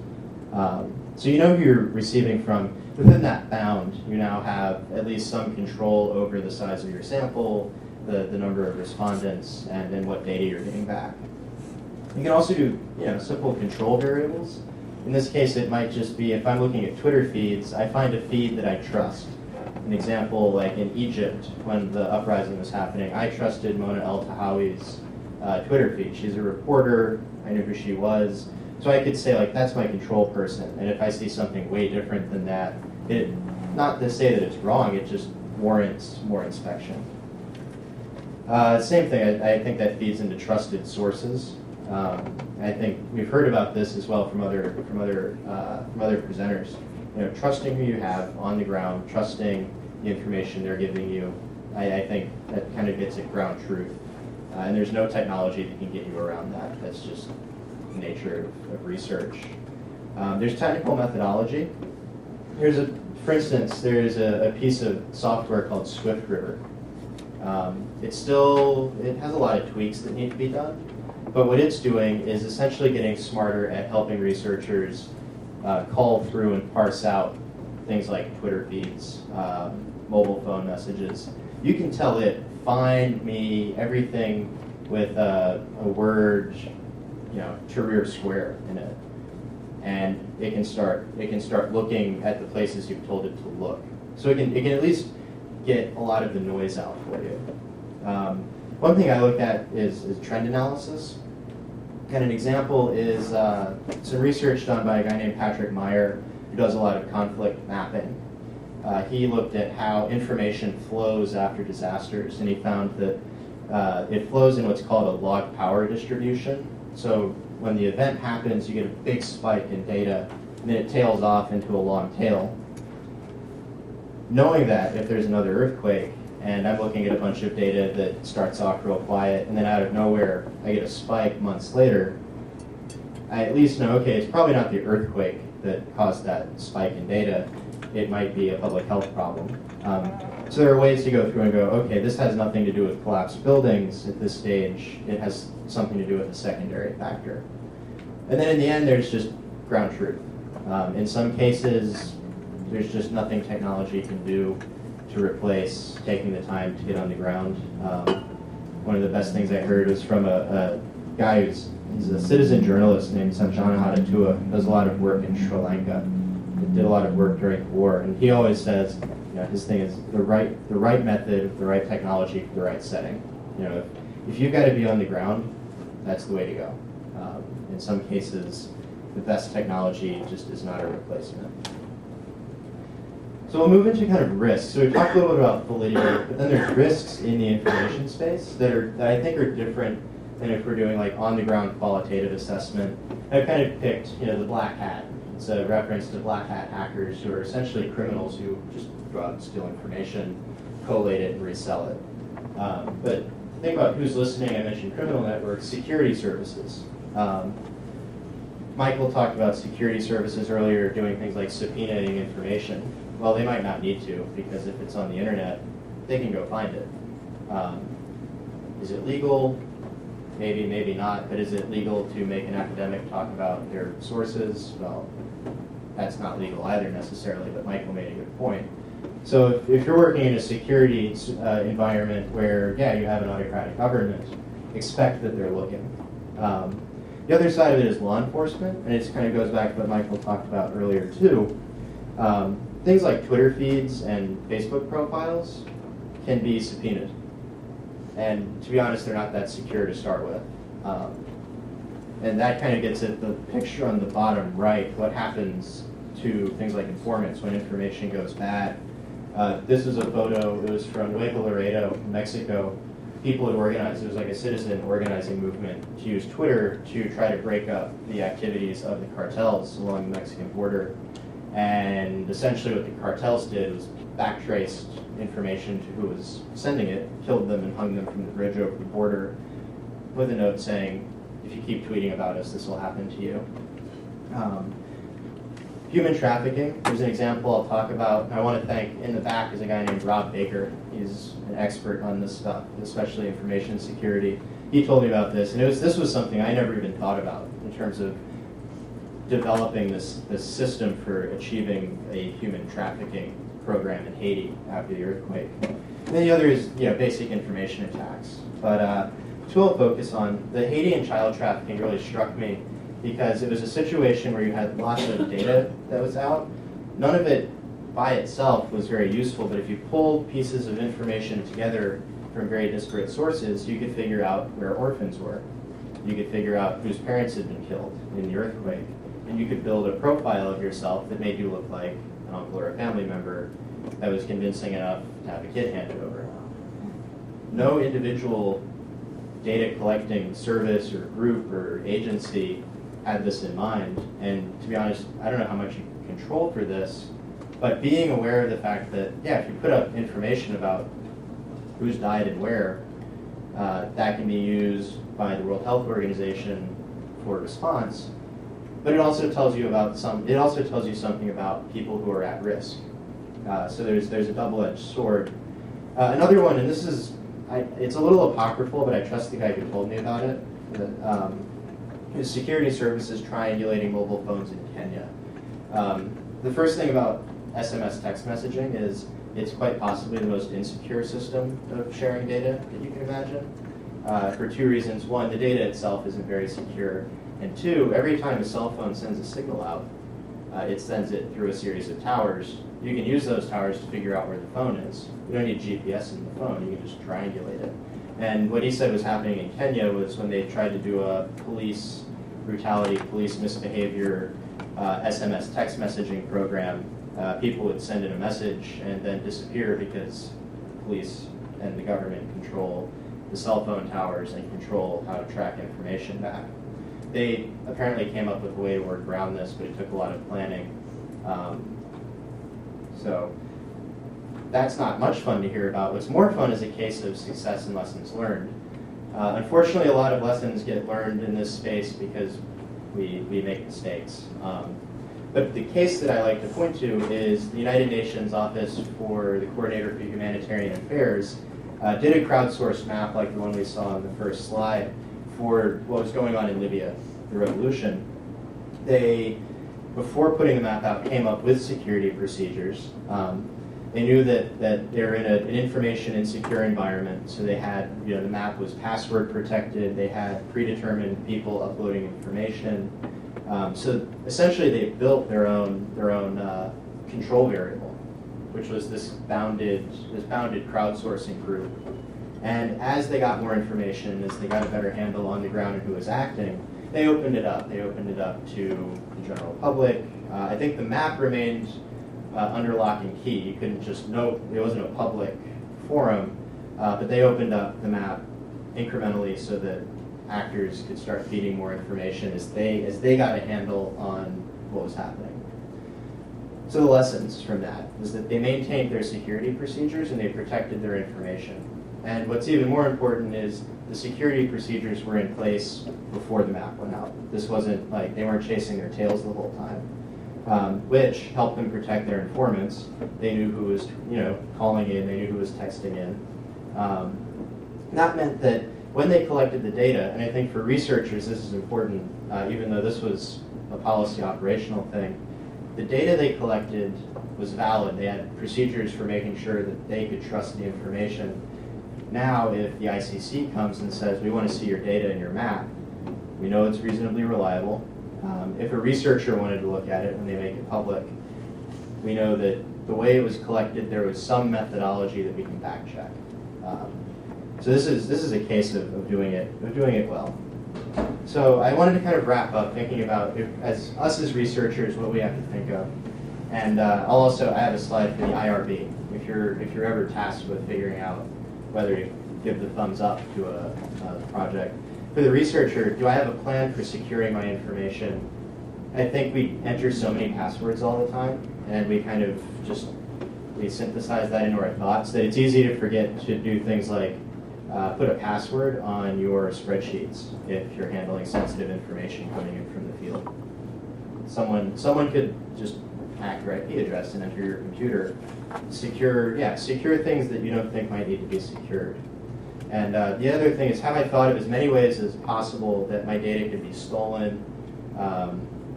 So you know who you're receiving from. Within that bound, you now have at least some control over the size of your sample, the number of respondents, and then what data you're getting back. You can also do simple control variables. In this case, it might just be, if I'm looking at Twitter feeds, I find a feed that I trust. An example, like in Egypt, when the uprising was happening, I trusted Mona El-Tahawi's Twitter feed. She's a reporter, I knew who she was. So I could say, like, that's my control person. And if I see something way different than that, not to say that it's wrong, it just warrants more inspection. Same thing, I think that feeds into trusted sources. I think we've heard about this as well from other presenters. Trusting who you have on the ground, trusting the information they're giving you. I think that kind of gets at ground truth. And there's no technology that can get you around that. That's just the nature of research. There's technical methodology. For instance, there's a piece of software called Swift River. It has a lot of tweaks that need to be done, but what it's doing is essentially getting smarter at helping researchers call through and parse out things like Twitter feeds, mobile phone messages. You can tell it, find me everything with a word, Tahrir Square in it, and it can start looking at the places you've told it to look. So it can at least get a lot of the noise out for you. One thing I look at is trend analysis. And an example is some research done by a guy named Patrick Meyer, who does a lot of conflict mapping. He looked at how information flows after disasters, and he found that it flows in what's called a log power distribution. So when the event happens, you get a big spike in data, and then it tails off into a long tail. Knowing that if there's another earthquake, and I'm looking at a bunch of data that starts off real quiet, and then out of nowhere, I get a spike months later, I at least know, okay, it's probably not the earthquake that caused that spike in data. It might be a public health problem. So there are ways to go through and go, okay, this has nothing to do with collapsed buildings at this stage. It has something to do with a secondary factor. And then in the end, there's just ground truth. In some cases, there's just nothing technology can do to replace taking the time to get on the ground. One of the best things I heard was from a guy he's a citizen journalist named Sanjana Hadatua, does a lot of work in Sri Lanka. He did a lot of work during the war, and he always says, his thing is the right method, the right technology for the right setting. If you've got to be on the ground, that's the way to go. In some cases, the best technology just is not a replacement. So we'll move into kind of risks. So we talked a little bit about validity, but then there's risks in the information space that I think are different than if we're doing like on-the-ground qualitative assessment. I've kind of picked, the black hat. It's a reference to black hat hackers who are essentially criminals who just go out and steal information, collate it, and resell it. But think about who's listening. I mentioned criminal networks, security services. Michael talked about security services earlier doing things like subpoenaing information. Well, they might not need to, because if it's on the internet, they can go find it. Is it legal? Maybe, maybe not, but is it legal to make an academic talk about their sources? Well, that's not legal either necessarily, but Michael made a good point. So if you're working in a security environment where, you have an autocratic government, expect that they're looking. The other side of it is law enforcement, and it kind of goes back to what Michael talked about earlier too. Things like Twitter feeds and Facebook profiles can be subpoenaed. And to be honest, they're not that secure to start with. And that kind of gets at the picture on the bottom right, what happens to things like informants when information goes bad. This is a photo, it was from Nuevo Laredo, Mexico. People had organized, it was like a citizen organizing movement to use Twitter to try to break up the activities of the cartels along the Mexican border. And essentially what the cartels did was backtraced information to who was sending it, killed them and hung them from the bridge over the border with a note saying, if you keep tweeting about us, this will happen to you. Human trafficking, there's an example I'll talk about. I want to thank, in the back is a guy named Rob Baker. He's an expert on this stuff, especially information security. He told me about this, and this was something I never even thought about in terms of developing this system for achieving a human trafficking program in Haiti after the earthquake. And then the other is basic information attacks. But two I'll focus on. The Haitian child trafficking really struck me because it was a situation where you had lots of data that was out. None of it by itself was very useful, but if you pulled pieces of information together from very disparate sources, you could figure out where orphans were. You could figure out whose parents had been killed in the earthquake. And you could build a profile of yourself that made you look like an uncle or a family member that was convincing enough to have a kid handed over. No individual data collecting service or group or agency had this in mind. And to be honest, I don't know how much you can control for this, but being aware of the fact that, if you put up information about who's died and where, That can be used by the World Health Organization for response, but it also tells you about something about people who are at risk. So there's a double-edged sword. Another one, and this is, it's a little apocryphal, but I trust the guy who told me about it. Is security services triangulating mobile phones in Kenya. The first thing about SMS text messaging is it's quite possibly the most insecure system of sharing data that you can imagine. For two reasons. One, the data itself isn't very secure. And two, every time a cell phone sends a signal out, it sends it through a series of towers. You can use those towers to figure out where the phone is. You don't need GPS in the phone, you can just triangulate it. And what he said was happening in Kenya was when they tried to do a police brutality, police misbehavior, SMS text messaging program, people would send in a message and then disappear because police and the government control the cell phone towers and control how to track information back. They apparently came up with a way to work around this, but it took a lot of planning. So that's not much fun to hear about. What's more fun is a case of success and lessons learned. Unfortunately, a lot of lessons get learned in this space because we make mistakes. But the case that I like to point to is the United Nations Office for the Coordinator for Humanitarian Affairs did a crowdsourced map like the one we saw on the first slide for what was going on in Libya, the revolution. They, before putting the map out, came up with security procedures. They knew that they're in an information insecure environment, so they had, the map was password protected, they had predetermined people uploading information. So essentially they built their own control variable, which was this bounded crowdsourcing group. And as they got more information, as they got a better handle on the ground and who was acting, they opened it up. They opened it up to the general public. I think the map remained under lock and key. You couldn't just know, it wasn't a public forum, but they opened up the map incrementally so that actors could start feeding more information as they got a handle on what was happening. So the lessons from that was that they maintained their security procedures and they protected their information. And what's even more important is the security procedures were in place before the map went out. This wasn't like they weren't chasing their tails the whole time, which helped them protect their informants. They knew who was calling in, they knew who was texting in. That meant that when they collected the data, and I think for researchers this is important, even though this was a policy operational thing, the data they collected was valid. They had procedures for making sure that they could trust the information. Now, if the ICC comes and says, we want to see your data and your map, we know it's reasonably reliable. If a researcher wanted to look at it when they make it public, we know that the way it was collected, there was some methodology that we can back check. So this is a case of doing it well. So I wanted to kind of wrap up thinking about, as researchers, what we have to think of. And I have a slide for the IRB. If you're ever tasked with figuring out whether to give the thumbs up to a project. For the researcher, do I have a plan for securing my information? I think we enter so many passwords all the time, and we kind of we synthesize that into our thoughts that it's easy to forget to do things like put a password on your spreadsheets if you're handling sensitive information coming in from the field. Someone could just hack your IP address and enter your computer. Secure things that you don't think might need to be secured. And the other thing is, have I thought of as many ways as possible that my data could be stolen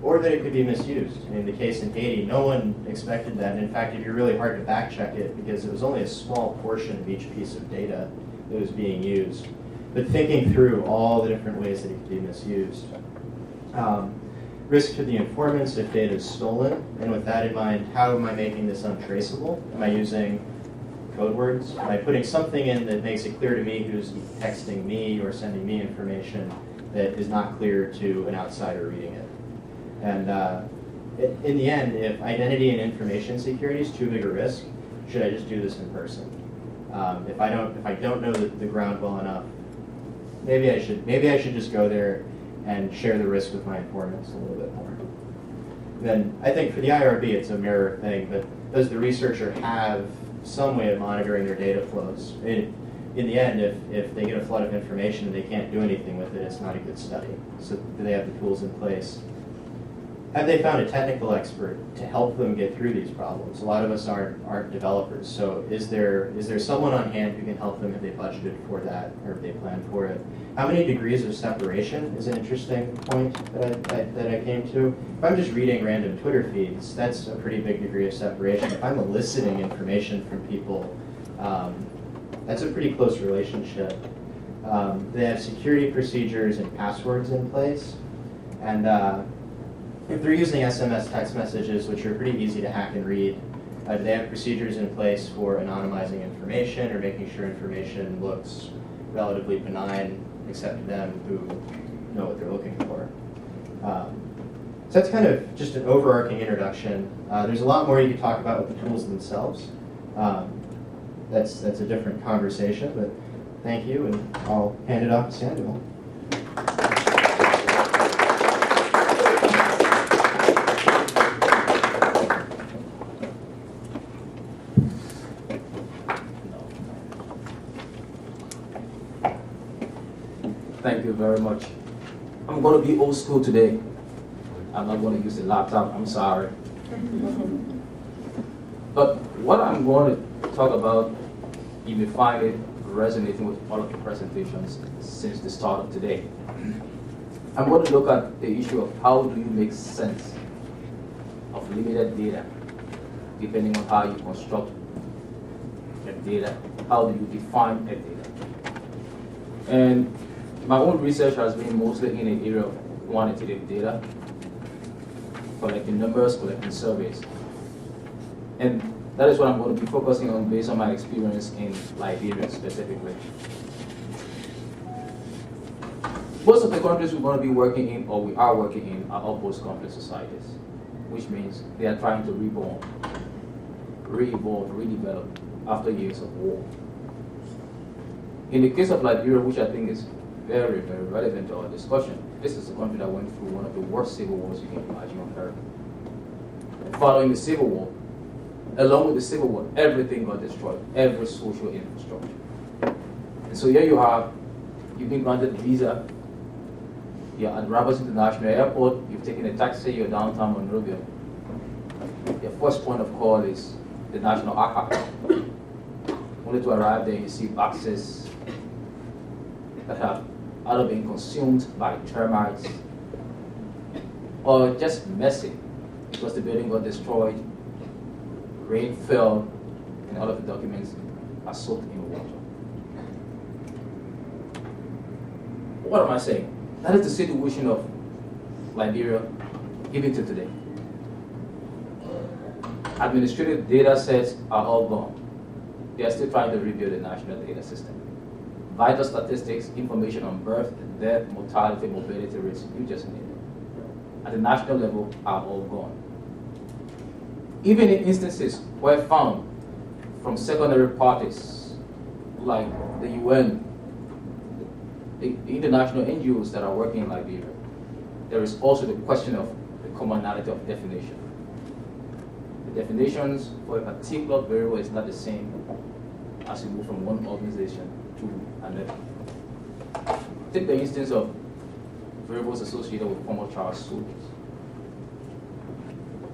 or that it could be misused? In the case in Haiti, no one expected that. And in fact, it'd be really hard to back check it because it was only a small portion of each piece of data that was being used. But thinking through all the different ways that it could be misused. Risk to the informants if data is stolen, and with that in mind, how am I making this untraceable? Am I using code words? Am I putting something in that makes it clear to me who's texting me or sending me information that is not clear to an outsider reading it? And in the end, if identity and information security is too big a risk, should I just do this in person? If I don't know the ground well enough, maybe I should just go there and share the risk with my informants a little bit more. Then I think for the IRB it's a mirror thing, but does the researcher have some way of monitoring their data flows? The in the end, if they get a flood of information and they can't do anything with it, it's not a good study. So do they have the tools in place? Have they found a technical expert to help them get through these problems? A lot of us aren't developers, so is there someone on hand who can help them? Have they budgeted for that, or have they planned for it? How many degrees of separation is an interesting point that I came to. If I'm just reading random Twitter feeds, that's a pretty big degree of separation. If I'm eliciting information from people, that's a pretty close relationship. They have security procedures and passwords in place, and if they're using SMS text messages, which are pretty easy to hack and read, do they have procedures in place for anonymizing information or making sure information looks relatively benign, except to them who know what they're looking for? So that's kind of just an overarching introduction. There's a lot more you could talk about with the tools themselves. That's a different conversation, but thank you, and I'll hand it off to Samuel. Thank you very much. I'm going to be old school today. I'm not going to use the laptop, I'm sorry. But what I'm going to talk about, you may find it resonating with all of the presentations since the start of today. I'm going to look at the issue of how do you make sense of limited data, depending on how you construct the data. How do you define a data? And my own research has been mostly in the area of quantitative data, collecting numbers, collecting surveys. And that is what I'm going to be focusing on based on my experience in Liberia specifically. Most of the countries we're going to be working in, or we are working in, are all post-conflict societies, which means they are trying to reborn, re-evolve, redevelop after years of war. In the case of Liberia, which I think is very, very relevant to our discussion, this is a country that went through one of the worst civil wars you can imagine on earth. And following the civil war, along with the civil war, everything got destroyed, every social infrastructure. And so here you have, you've been granted a visa, you're at Rabat International Airport, you've taken a taxi, you're downtown Monrovia. Your first point of call is the National Archive. Only to arrive there, you see boxes that have either been consumed by termites or just messy because the building got destroyed, rain fell, and all of the documents are soaked in water. What am I saying? That is the situation of Liberia even to today. Administrative data sets are all gone. They are still trying to rebuild the national data system. Vital statistics, information on birth, death, mortality, mobility rates, you just name it, at the national level are all gone. Even in instances where found from secondary parties like the UN, the international NGOs that are working in Liberia, there is also the question of the commonality of definition. The definitions for a particular variable is not the same as you move from one organization to another. Take the instance of variables associated with former child soldiers.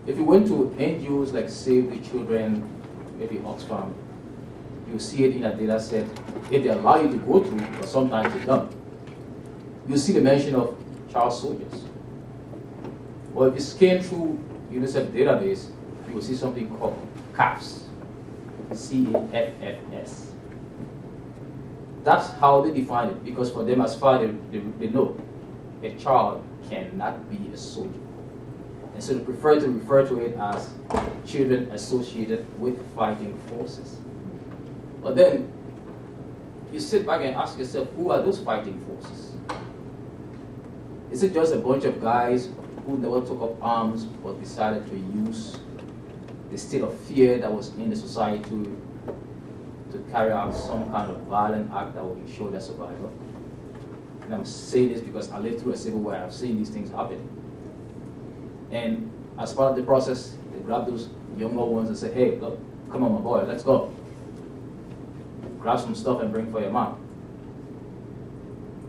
If you went to NGOs like Save the Children, maybe Oxfam, you see it in a data set. If they allow you to go through, but sometimes they don't, you see the mention of child soldiers. Or if you scan through UNICEF database, you will see something called CAFS, CAFFS. That's how they define it, because for them, as far they know, a child cannot be a soldier. And so they prefer to refer to it as children associated with fighting forces. But then, you sit back and ask yourself, who are those fighting forces? Is it just a bunch of guys who never took up arms but decided to use the state of fear that was in the society to carry out some kind of violent act that will ensure their survival? And I'm saying this because I lived through a civil war. I've seen these things happen. And as part of the process, they grab those younger ones and say, hey, look, come on, my boy, let's go. grab some stuff and bring for your mom.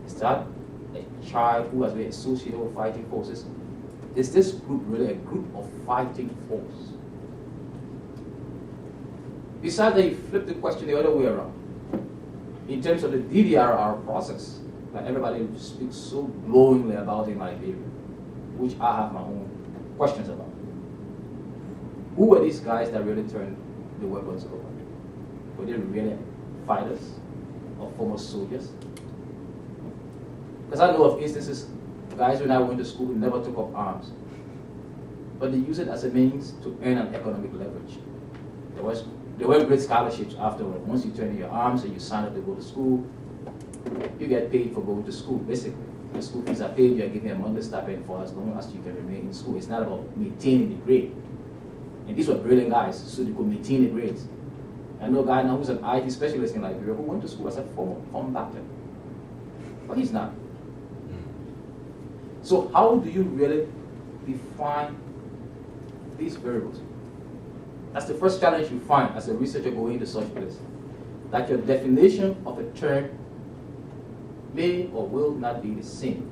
Is that a child who has been associated with fighting forces? Is this group really a group of fighting force? Besides that, you flip the question the other way around. In terms of the DDRR process, that everybody speaks so glowingly about in Liberia, which I have my own questions about. Who were these guys that really turned the weapons over? Were they really fighters or former soldiers? Because I know of instances, guys when I went to school never took up arms, but they use it as a means to earn an economic leverage. There were great scholarships afterward. Once you turn in your arms and you sign up to go to school, you get paid for going to school, basically. The school fees are paid, you are given a monthly stipend for as long as you can remain in school. It's not about maintaining the grade. And these were brilliant guys, so they could maintain the grades. I know a guy now who's an IT specialist in Liberia who went to school as a former doctor, but he's not. So how do you really define these variables? That's the first challenge you find as a researcher going into such place. That your definition of a term may or will not be the same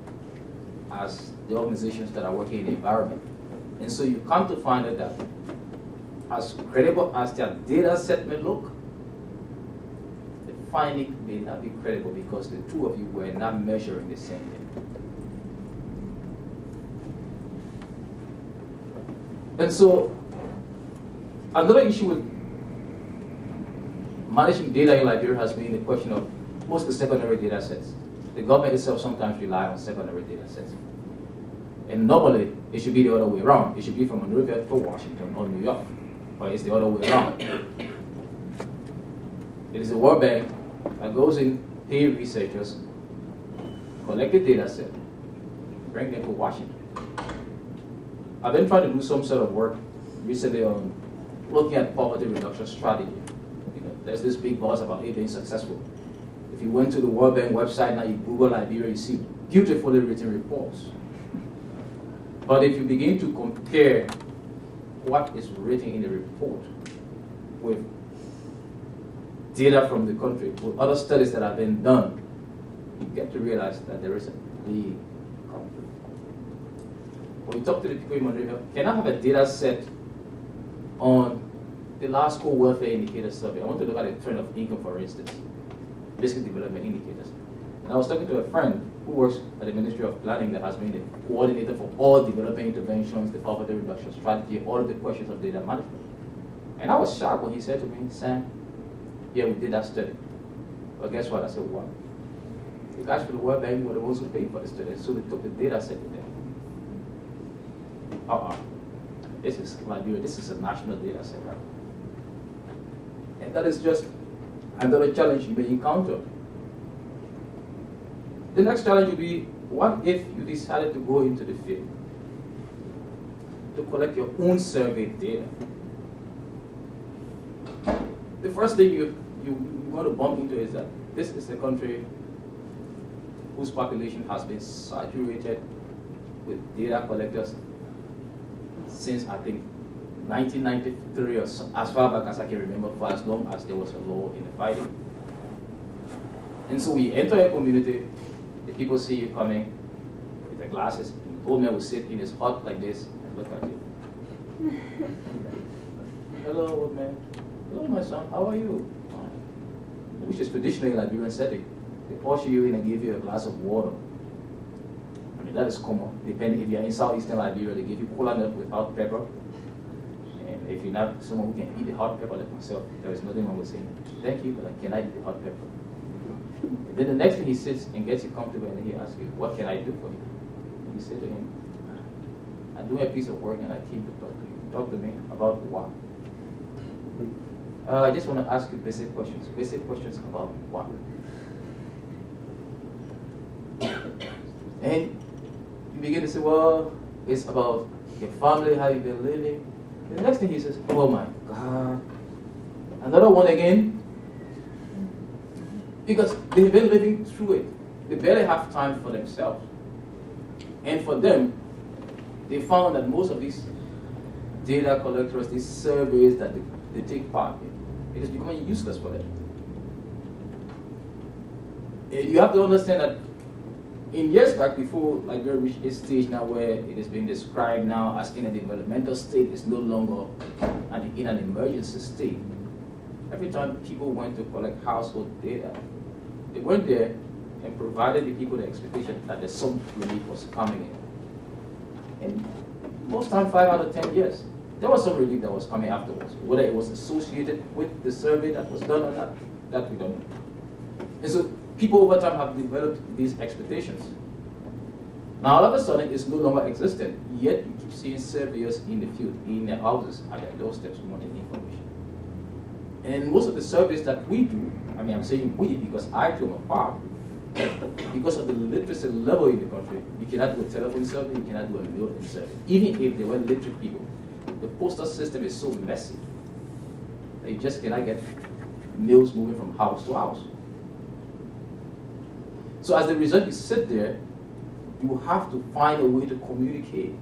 as the organizations that are working in the environment. And so you come to find that as credible as their data set may look, the finding may not be credible because the two of you were not measuring the same thing. And so, another issue with managing data in Liberia has been the question of mostly secondary data sets. The government itself sometimes relies on secondary data sets. And normally, it should be the other way around. It should be from Monrovia to Washington or New York. But it's the other way around. It is the World Bank that goes in, pay researchers, collect the data set, bring them to Washington. I've been trying to do some sort of work recently on looking at poverty reduction strategy. There's this big buzz about it being successful. If you went to the World Bank website now, you Google Liberia, you see beautifully written reports. But if you begin to compare what is written in the report with data from the country, with other studies that have been done, you get to realize that there is a big conflict. When you talk to the people in Monrovia, can I have a data set on the last core welfare indicator survey? I want to look at the trend of income, for instance, basic development indicators. And I was talking to a friend who works at the Ministry of Planning that has been the coordinator for all development interventions, the poverty reduction strategy, all of the questions of data management. And I was shocked when he said to me, Sam, yeah, we did that study. But guess what? I said, what? The guys from the World Bank were the ones who paid for the study, so they took the data set to them. This is Liberia, this is a national data set, right? And that is just another challenge you may encounter. The next challenge would be, what if you decided to go into the field to collect your own survey data? The first thing you're going to bump into is that this is a country whose population has been saturated with data collectors since, I think, 1993 or so, as far back as I can remember, for as long as there was a law in the fighting. And so we enter a community, the people see you coming with the glasses. The old man will sit in his hut like this and look at you. Hello, old man. Hello, my son. How are you? Which is traditionally a Liberian setting. They usher you in and give you a glass of water. I mean, that is common. Depending if you're in southeastern Liberia, they give you cola nut with hot pepper. And if you're not someone who can eat the hot pepper like myself, there is nothing wrong with saying, thank you, but I cannot eat the hot pepper. And then the next thing he sits and gets you comfortable and he asks you, what can I do for you? And you say to him, I'm doing a piece of work and I came to talk to you. Talk to me about what? I just want to ask you basic questions. Basic questions about what? And you begin to say, well, it's about your family, how you've been living. The next thing he says, oh my God. Another one again. Because they've been living through it. They barely have time for themselves. And for them, they found that most of these data collectors, these surveys that they take part in, it is becoming useless for them. You have to understand that in years back, before Liberia reached a stage now where it is being described now as in a developmental state, it's no longer in an emergency state. Every time people went to collect household data, they went there and provided the people the expectation that there's some relief was coming in. And most times, 5 out of 10 years, there was some relief that was coming afterwards. Whether it was associated with the survey that was done or not, that we don't know. And so people over time have developed these expectations. Now all of a sudden it's no longer existent, yet you keep seeing surveyors in the field, in their houses, at their doorsteps wanting information. And most of the surveys that we do, I mean I'm saying we because I too am a part, because of the literacy level in the country, you cannot do a telephone survey, you cannot do a mail-in survey. Even if there were literate people, the postal system is so messy that you just cannot get mails moving from house to house. So as a result, you sit there, you have to find a way to communicate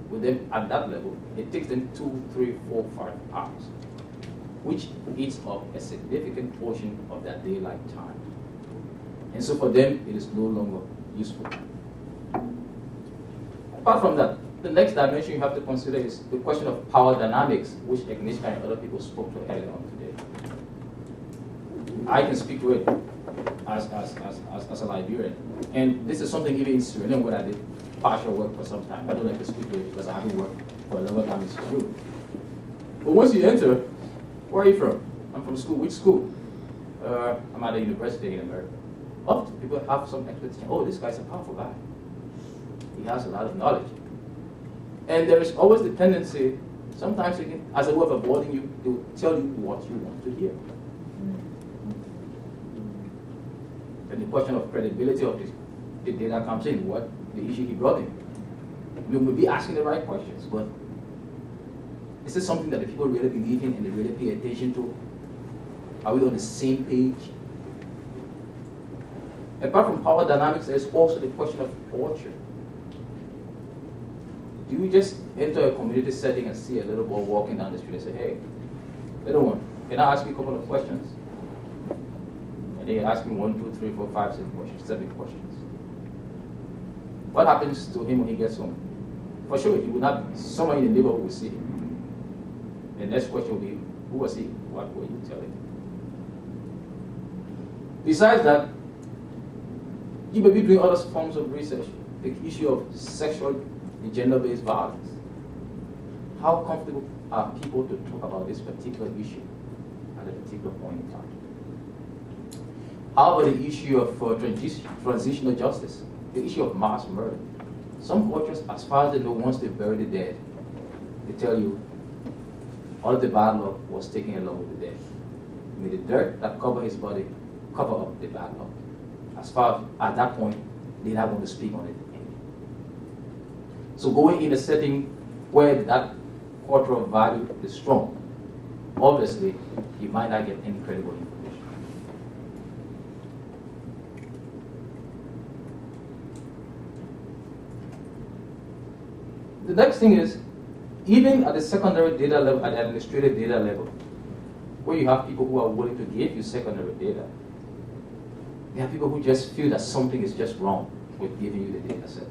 with them at that level. It takes them 2, 3, 4, 5 hours, which eats up a significant portion of their daylight time. And so for them, it is no longer useful. Apart from that, the next dimension you have to consider is the question of power dynamics, which Agnieszka and other people spoke to earlier on today. I can speak to it as a Liberian. And this is something even in Sierra Leone where I did partial work for some time. I don't like to speak to it because I haven't worked for a longer time in Sierra Leone. But once you enter, where are you from? I'm from school. Which school? I'm at a university in America. Often people have some expectation. Oh, this guy's a powerful guy. He has a lot of knowledge. And there is always the tendency, sometimes they can, as a way of avoiding you, they will tell you what you want to hear. And the question of credibility of the data comes in, what the issue he brought in. We will be asking the right questions, but is this something that the people really believe in and they really pay attention to? Are we on the same page? Apart from power dynamics, there's also the question of torture. Do you just enter a community setting and see a little boy walking down the street and say, hey, little one, can I ask you a couple of questions? And they ask me 1, 2, 3, 4, 5, 6 questions, 7 questions. What happens to him when he gets home? For sure, he will not, someone in the neighborhood will see him. The next question will be, who was he? What were you telling him? Besides that, you may be doing other forms of research. The issue of sexual and gender-based violence. How comfortable are people to talk about this particular issue at a particular point in time? How about the issue of transitional justice? The issue of mass murder. Some cultures, as far as they know, once they bury the dead, they tell you all of the bad luck was taken along with the dead. May the dirt that covered his body cover up the bad luck. As far as at that point, they're not going to speak on it. So going in a setting where that cultural value is strong, obviously, you might not get any credible information. The next thing is, even at the secondary data level, at the administrative data level, where you have people who are willing to give you secondary data, there are people who just feel that something is just wrong with giving you the data set.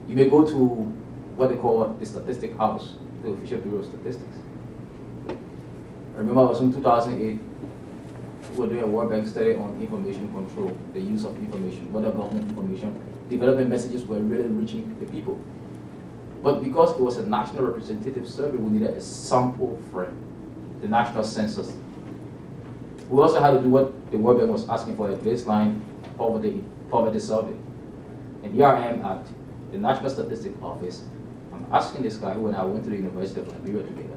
You may go to what they call the statistic house, the official Bureau of Statistics. I remember it was in 2008, we were doing a World Bank study on information control, the use of information, whether government information, development messages were really reaching the people. But because it was a national representative survey, we needed a sample frame, the national census. We also had to do what the World Bank was asking for, a baseline poverty survey. And here I am at the National Statistics Office. I'm asking this guy when I went to the University of Liberia together,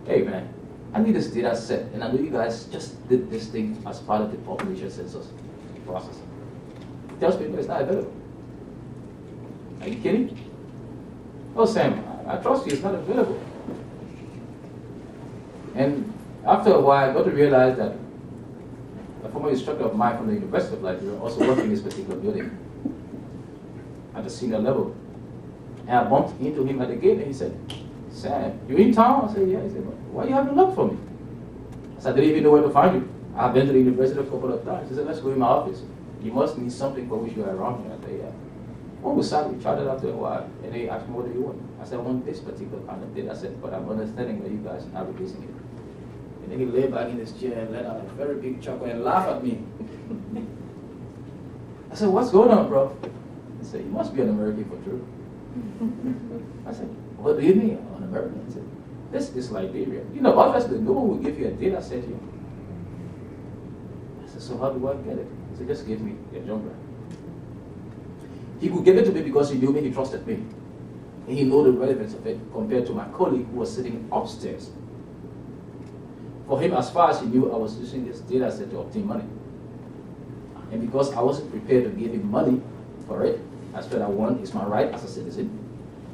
hey man, I need this data set, and I know you guys just did this thing as part of the population census process. He tells me, no, it's not available. Are you kidding? Oh Sam, I trust you, it's not available. And after a while, I got to realize that a former instructor of mine from the University of Liberia also worked in this particular building at the senior level. And I bumped into him at the gate and he said, Sam, you in town? I said, yeah. He said, why you haven't looked for me? I said, I didn't even know where to find you. I've been to the university a couple of times. He said, let's go in my office. You must need something for which you are around here. I said, yeah. Well, we sat, we chatted after a while, and they asked me, what do you want? I said, I want this particular kind of data set, but I'm understanding that you guys are not releasing it. And then he lay back in his chair and let out a very big chuckle and laughed at me. I said, what's going on, bro? He said, you must be an American for true. I said, what do you mean, an American? He said, this is Liberia. You know, obviously, no one will give you a data set here. I said, so how do I get it? He said, just give me your number. He could give it to me because he knew me, he trusted me. And he knew the relevance of it compared to my colleague who was sitting upstairs. For him, as far as he knew, I was using this data set to obtain money. And because I wasn't prepared to give him money for it, I said, it's my right as a citizen.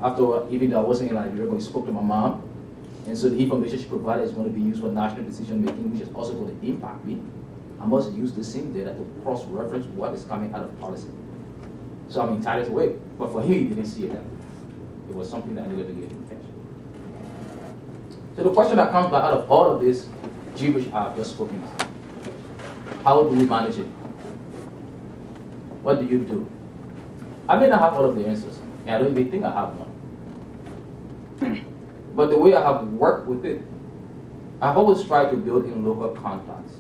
After all, even though I wasn't in Liberia, but he spoke to my mom. And so the information she provided is going to be used for national decision making, which is also going to impact me. I must use the same data to cross-reference what is coming out of policy. So I'm entitled to it. But for him, he didn't see it that way. It was something that I needed to give him attention. So the question that comes back out of all of this gibberish I've just spoken is, how do we manage it? What do you do? I may not have all of the answers, and I don't even think I have one. But the way I have worked with it, I've always tried to build in local contacts,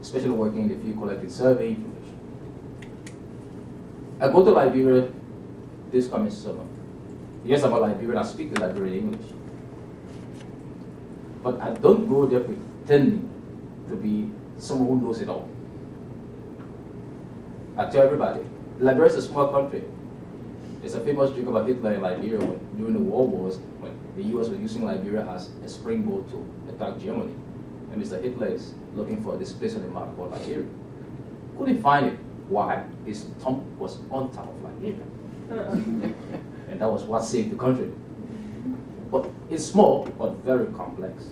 especially working in the field collecting survey information. I go to Liberia this coming summer. Yes, I'm a Liberian, I speak the Liberian English. But I don't go there pretending to be someone who knows it all. I tell everybody, Liberia is a small country. There's a famous joke about Hitler in Liberia during the World Wars, when the US was using Liberia as a springboard to attack Germany. And Mr. Hitler is looking for this place on the map called Liberia. Couldn't find it. Why? His thumb was on top of Liberia. And that was what saved the country. But it's small, but very complex.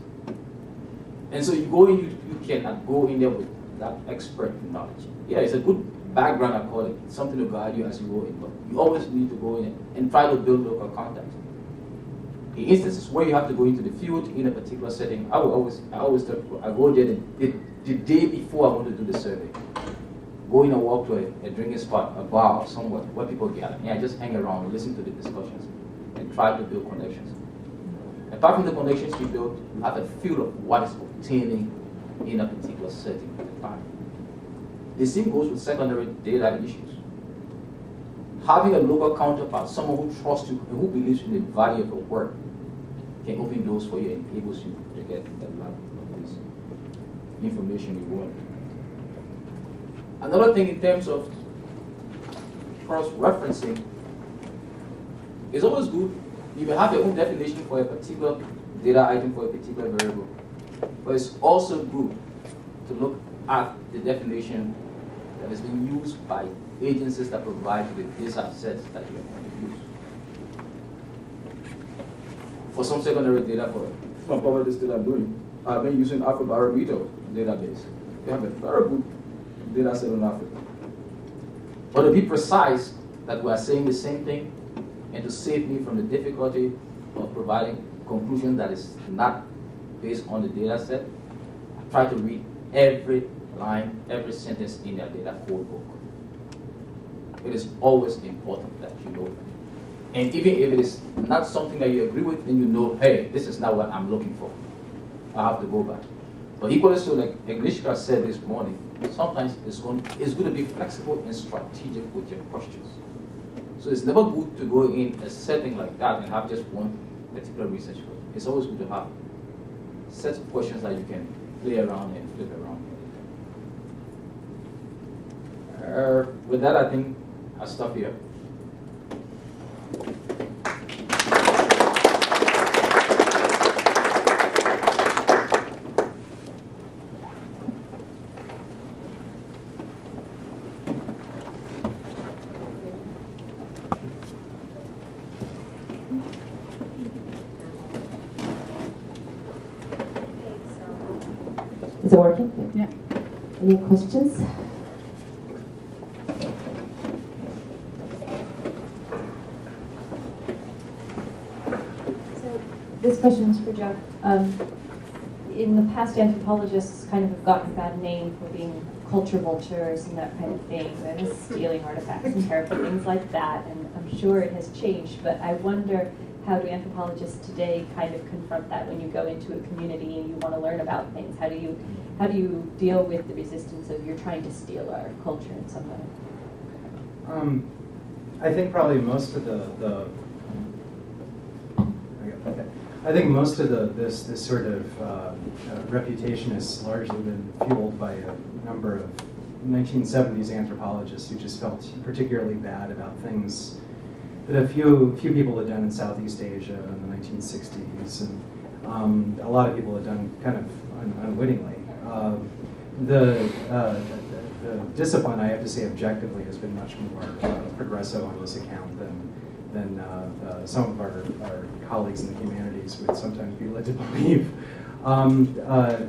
And so you go in, you cannot go in there with that expert knowledge. Yeah, it's a good background, I call it, something to guide you as you go in, but you always need to go in and try to build local contacts. In instances where you have to go into the field in a particular setting, I always tell people, I go there the day before I want to do the survey. Go in and walk to a drinking spot, a bar, somewhere where people gather. And I just hang around and listen to the discussions and try to build connections. Apart from the connections you build, you have a feel of what is obtaining in a particular setting at the time. The same goes with secondary data issues. Having a local counterpart, someone who trusts you and who believes in the value of your work, can open doors for you and enables you to get a lot of this information you want. Another thing in terms of cross-referencing, it's always good. You may have your own definition for a particular data item for a particular variable, but it's also good to look at the definition that is being used by agencies that provide the data sets that you are going to use. For some secondary data, for poverty that I'm doing, I've been using Afrobarometer database. They have a very good data set on Africa. But to be precise that we are saying the same thing, and to save me from the difficulty of providing conclusion that is not based on the data set, I try to read every line, every sentence in their data code book. It is always important that you know. And even if it is not something that you agree with, then you know, hey, this is not what I'm looking for. I have to go back. But equally so, like Agnieszka said this morning, sometimes it's going to be flexible and strategic with your questions. So it's never good to go in a setting like that and have just one particular research question. It's always good to have sets of questions that you can play around and flip around. With that, I think I'll stop here. Is it working? Yeah. Any questions? So this question is for Jeff. in the past, anthropologists kind of have gotten a bad name for being culture vultures and that kind of thing, and stealing artifacts and terrible things like that, and I'm sure it has changed, but I wonder how do anthropologists today kind of confront that when you go into a community and you want to learn about things? How do you deal with the resistance of you're trying to steal our culture in some way? I think probably most of this sort of reputation has largely been fueled by a number of 1970s anthropologists who just felt particularly bad about things that a few people had done in Southeast Asia in the 1960s, and a lot of people had done kind of unwittingly. The discipline, I have to say objectively, has been much more progressive on this account than some of our colleagues in the humanities would sometimes be led to believe.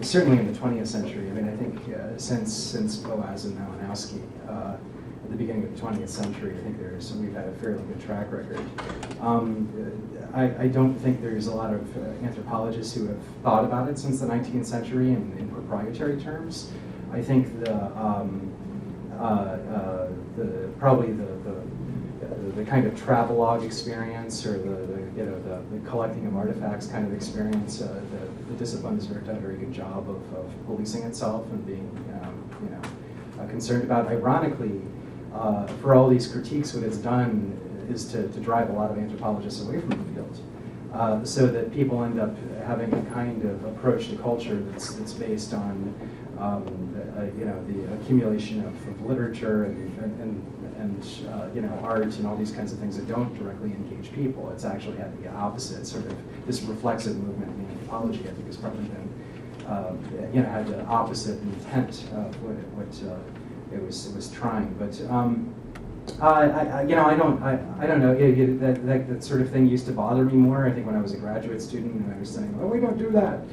Certainly in the 20th century, I mean, I think since Boaz and Malinowski, at the beginning of the 20th century, I think we've had a fairly good track record. I don't think there's a lot of anthropologists who have thought about it since the 19th century in proprietary terms. I think probably the kind of travelogue experience or the collecting of artifacts kind of experience, the discipline has done a very good job of policing itself and being concerned about. Ironically, for all these critiques, what it's done is to drive a lot of anthropologists away from the field, so that people end up having a kind of approach to culture that's based on the accumulation of literature and art and all these kinds of things that don't directly engage people. It's actually had the opposite, sort of this reflexive movement in anthropology, I think, has probably been had the opposite intent of what it was trying. But I don't know. That sort of thing used to bother me more. I think when I was a graduate student and I was saying, "Oh, we don't do that."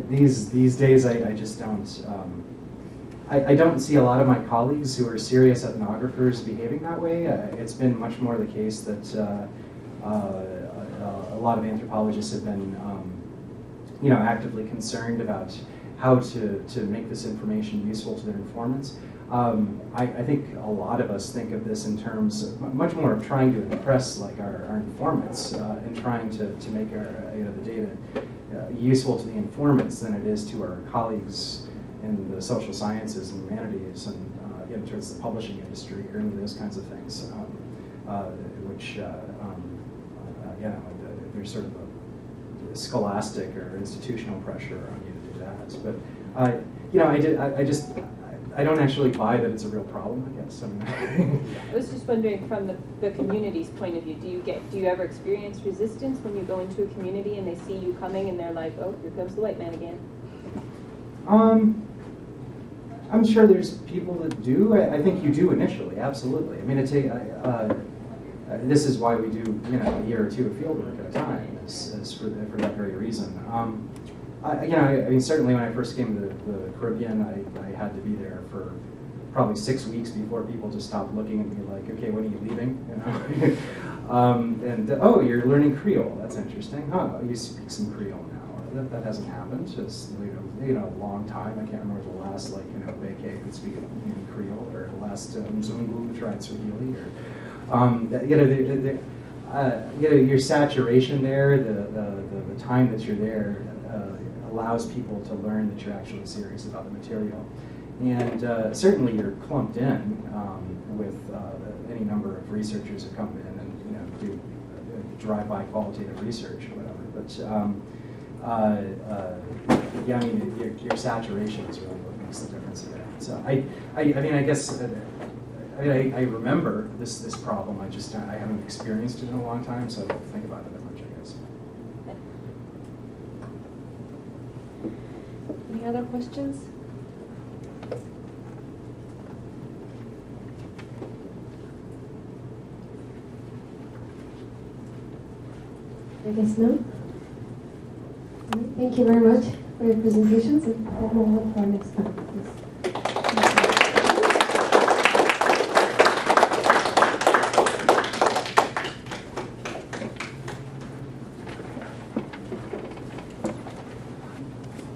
These days, I just don't. I don't see a lot of my colleagues who are serious ethnographers behaving that way. It's been much more the case that a lot of anthropologists have been, actively concerned about how to make this information useful to their informants. I think a lot of us think of this in terms much more of trying to impress like our informants and trying to make the data useful to the informants than it is to our colleagues in the social sciences and humanities and towards the publishing industry or any of those kinds of things, which there's sort of a scholastic or institutional pressure on you to do that. But I don't actually buy that it's a real problem, I guess. I was just wondering, from the community's point of view, do you ever experience resistance when you go into a community and they see you coming and they're like, "Oh, here comes the white man again"? I'm sure there's people that do. I think you do initially, absolutely. I mean, this is why we do a year or two of fieldwork at a time, is for that very reason. I mean, certainly when I first came to the Caribbean, I had to be there for probably 6 weeks before people just stopped looking at me like, "Okay, when are you leaving?" Oh, you're learning Creole. That's interesting. Oh, you speak some Creole now. That hasn't happened. Just a long time. I can't remember the last Obeah could speak Creole, or the last Mzungu tried Swahili, or your saturation there, the time that you're there allows people to learn that you're actually serious about the material, and certainly you're clumped in with any number of researchers who come in and do drive-by qualitative research or whatever, but. I mean, your saturation is really what makes the difference there. So I mean, I guess I remember this problem. I haven't experienced it in a long time, so I don't think about it that much, I guess. Any other questions? I guess no. Thank you very much for your presentations, and we'll move on to our next one.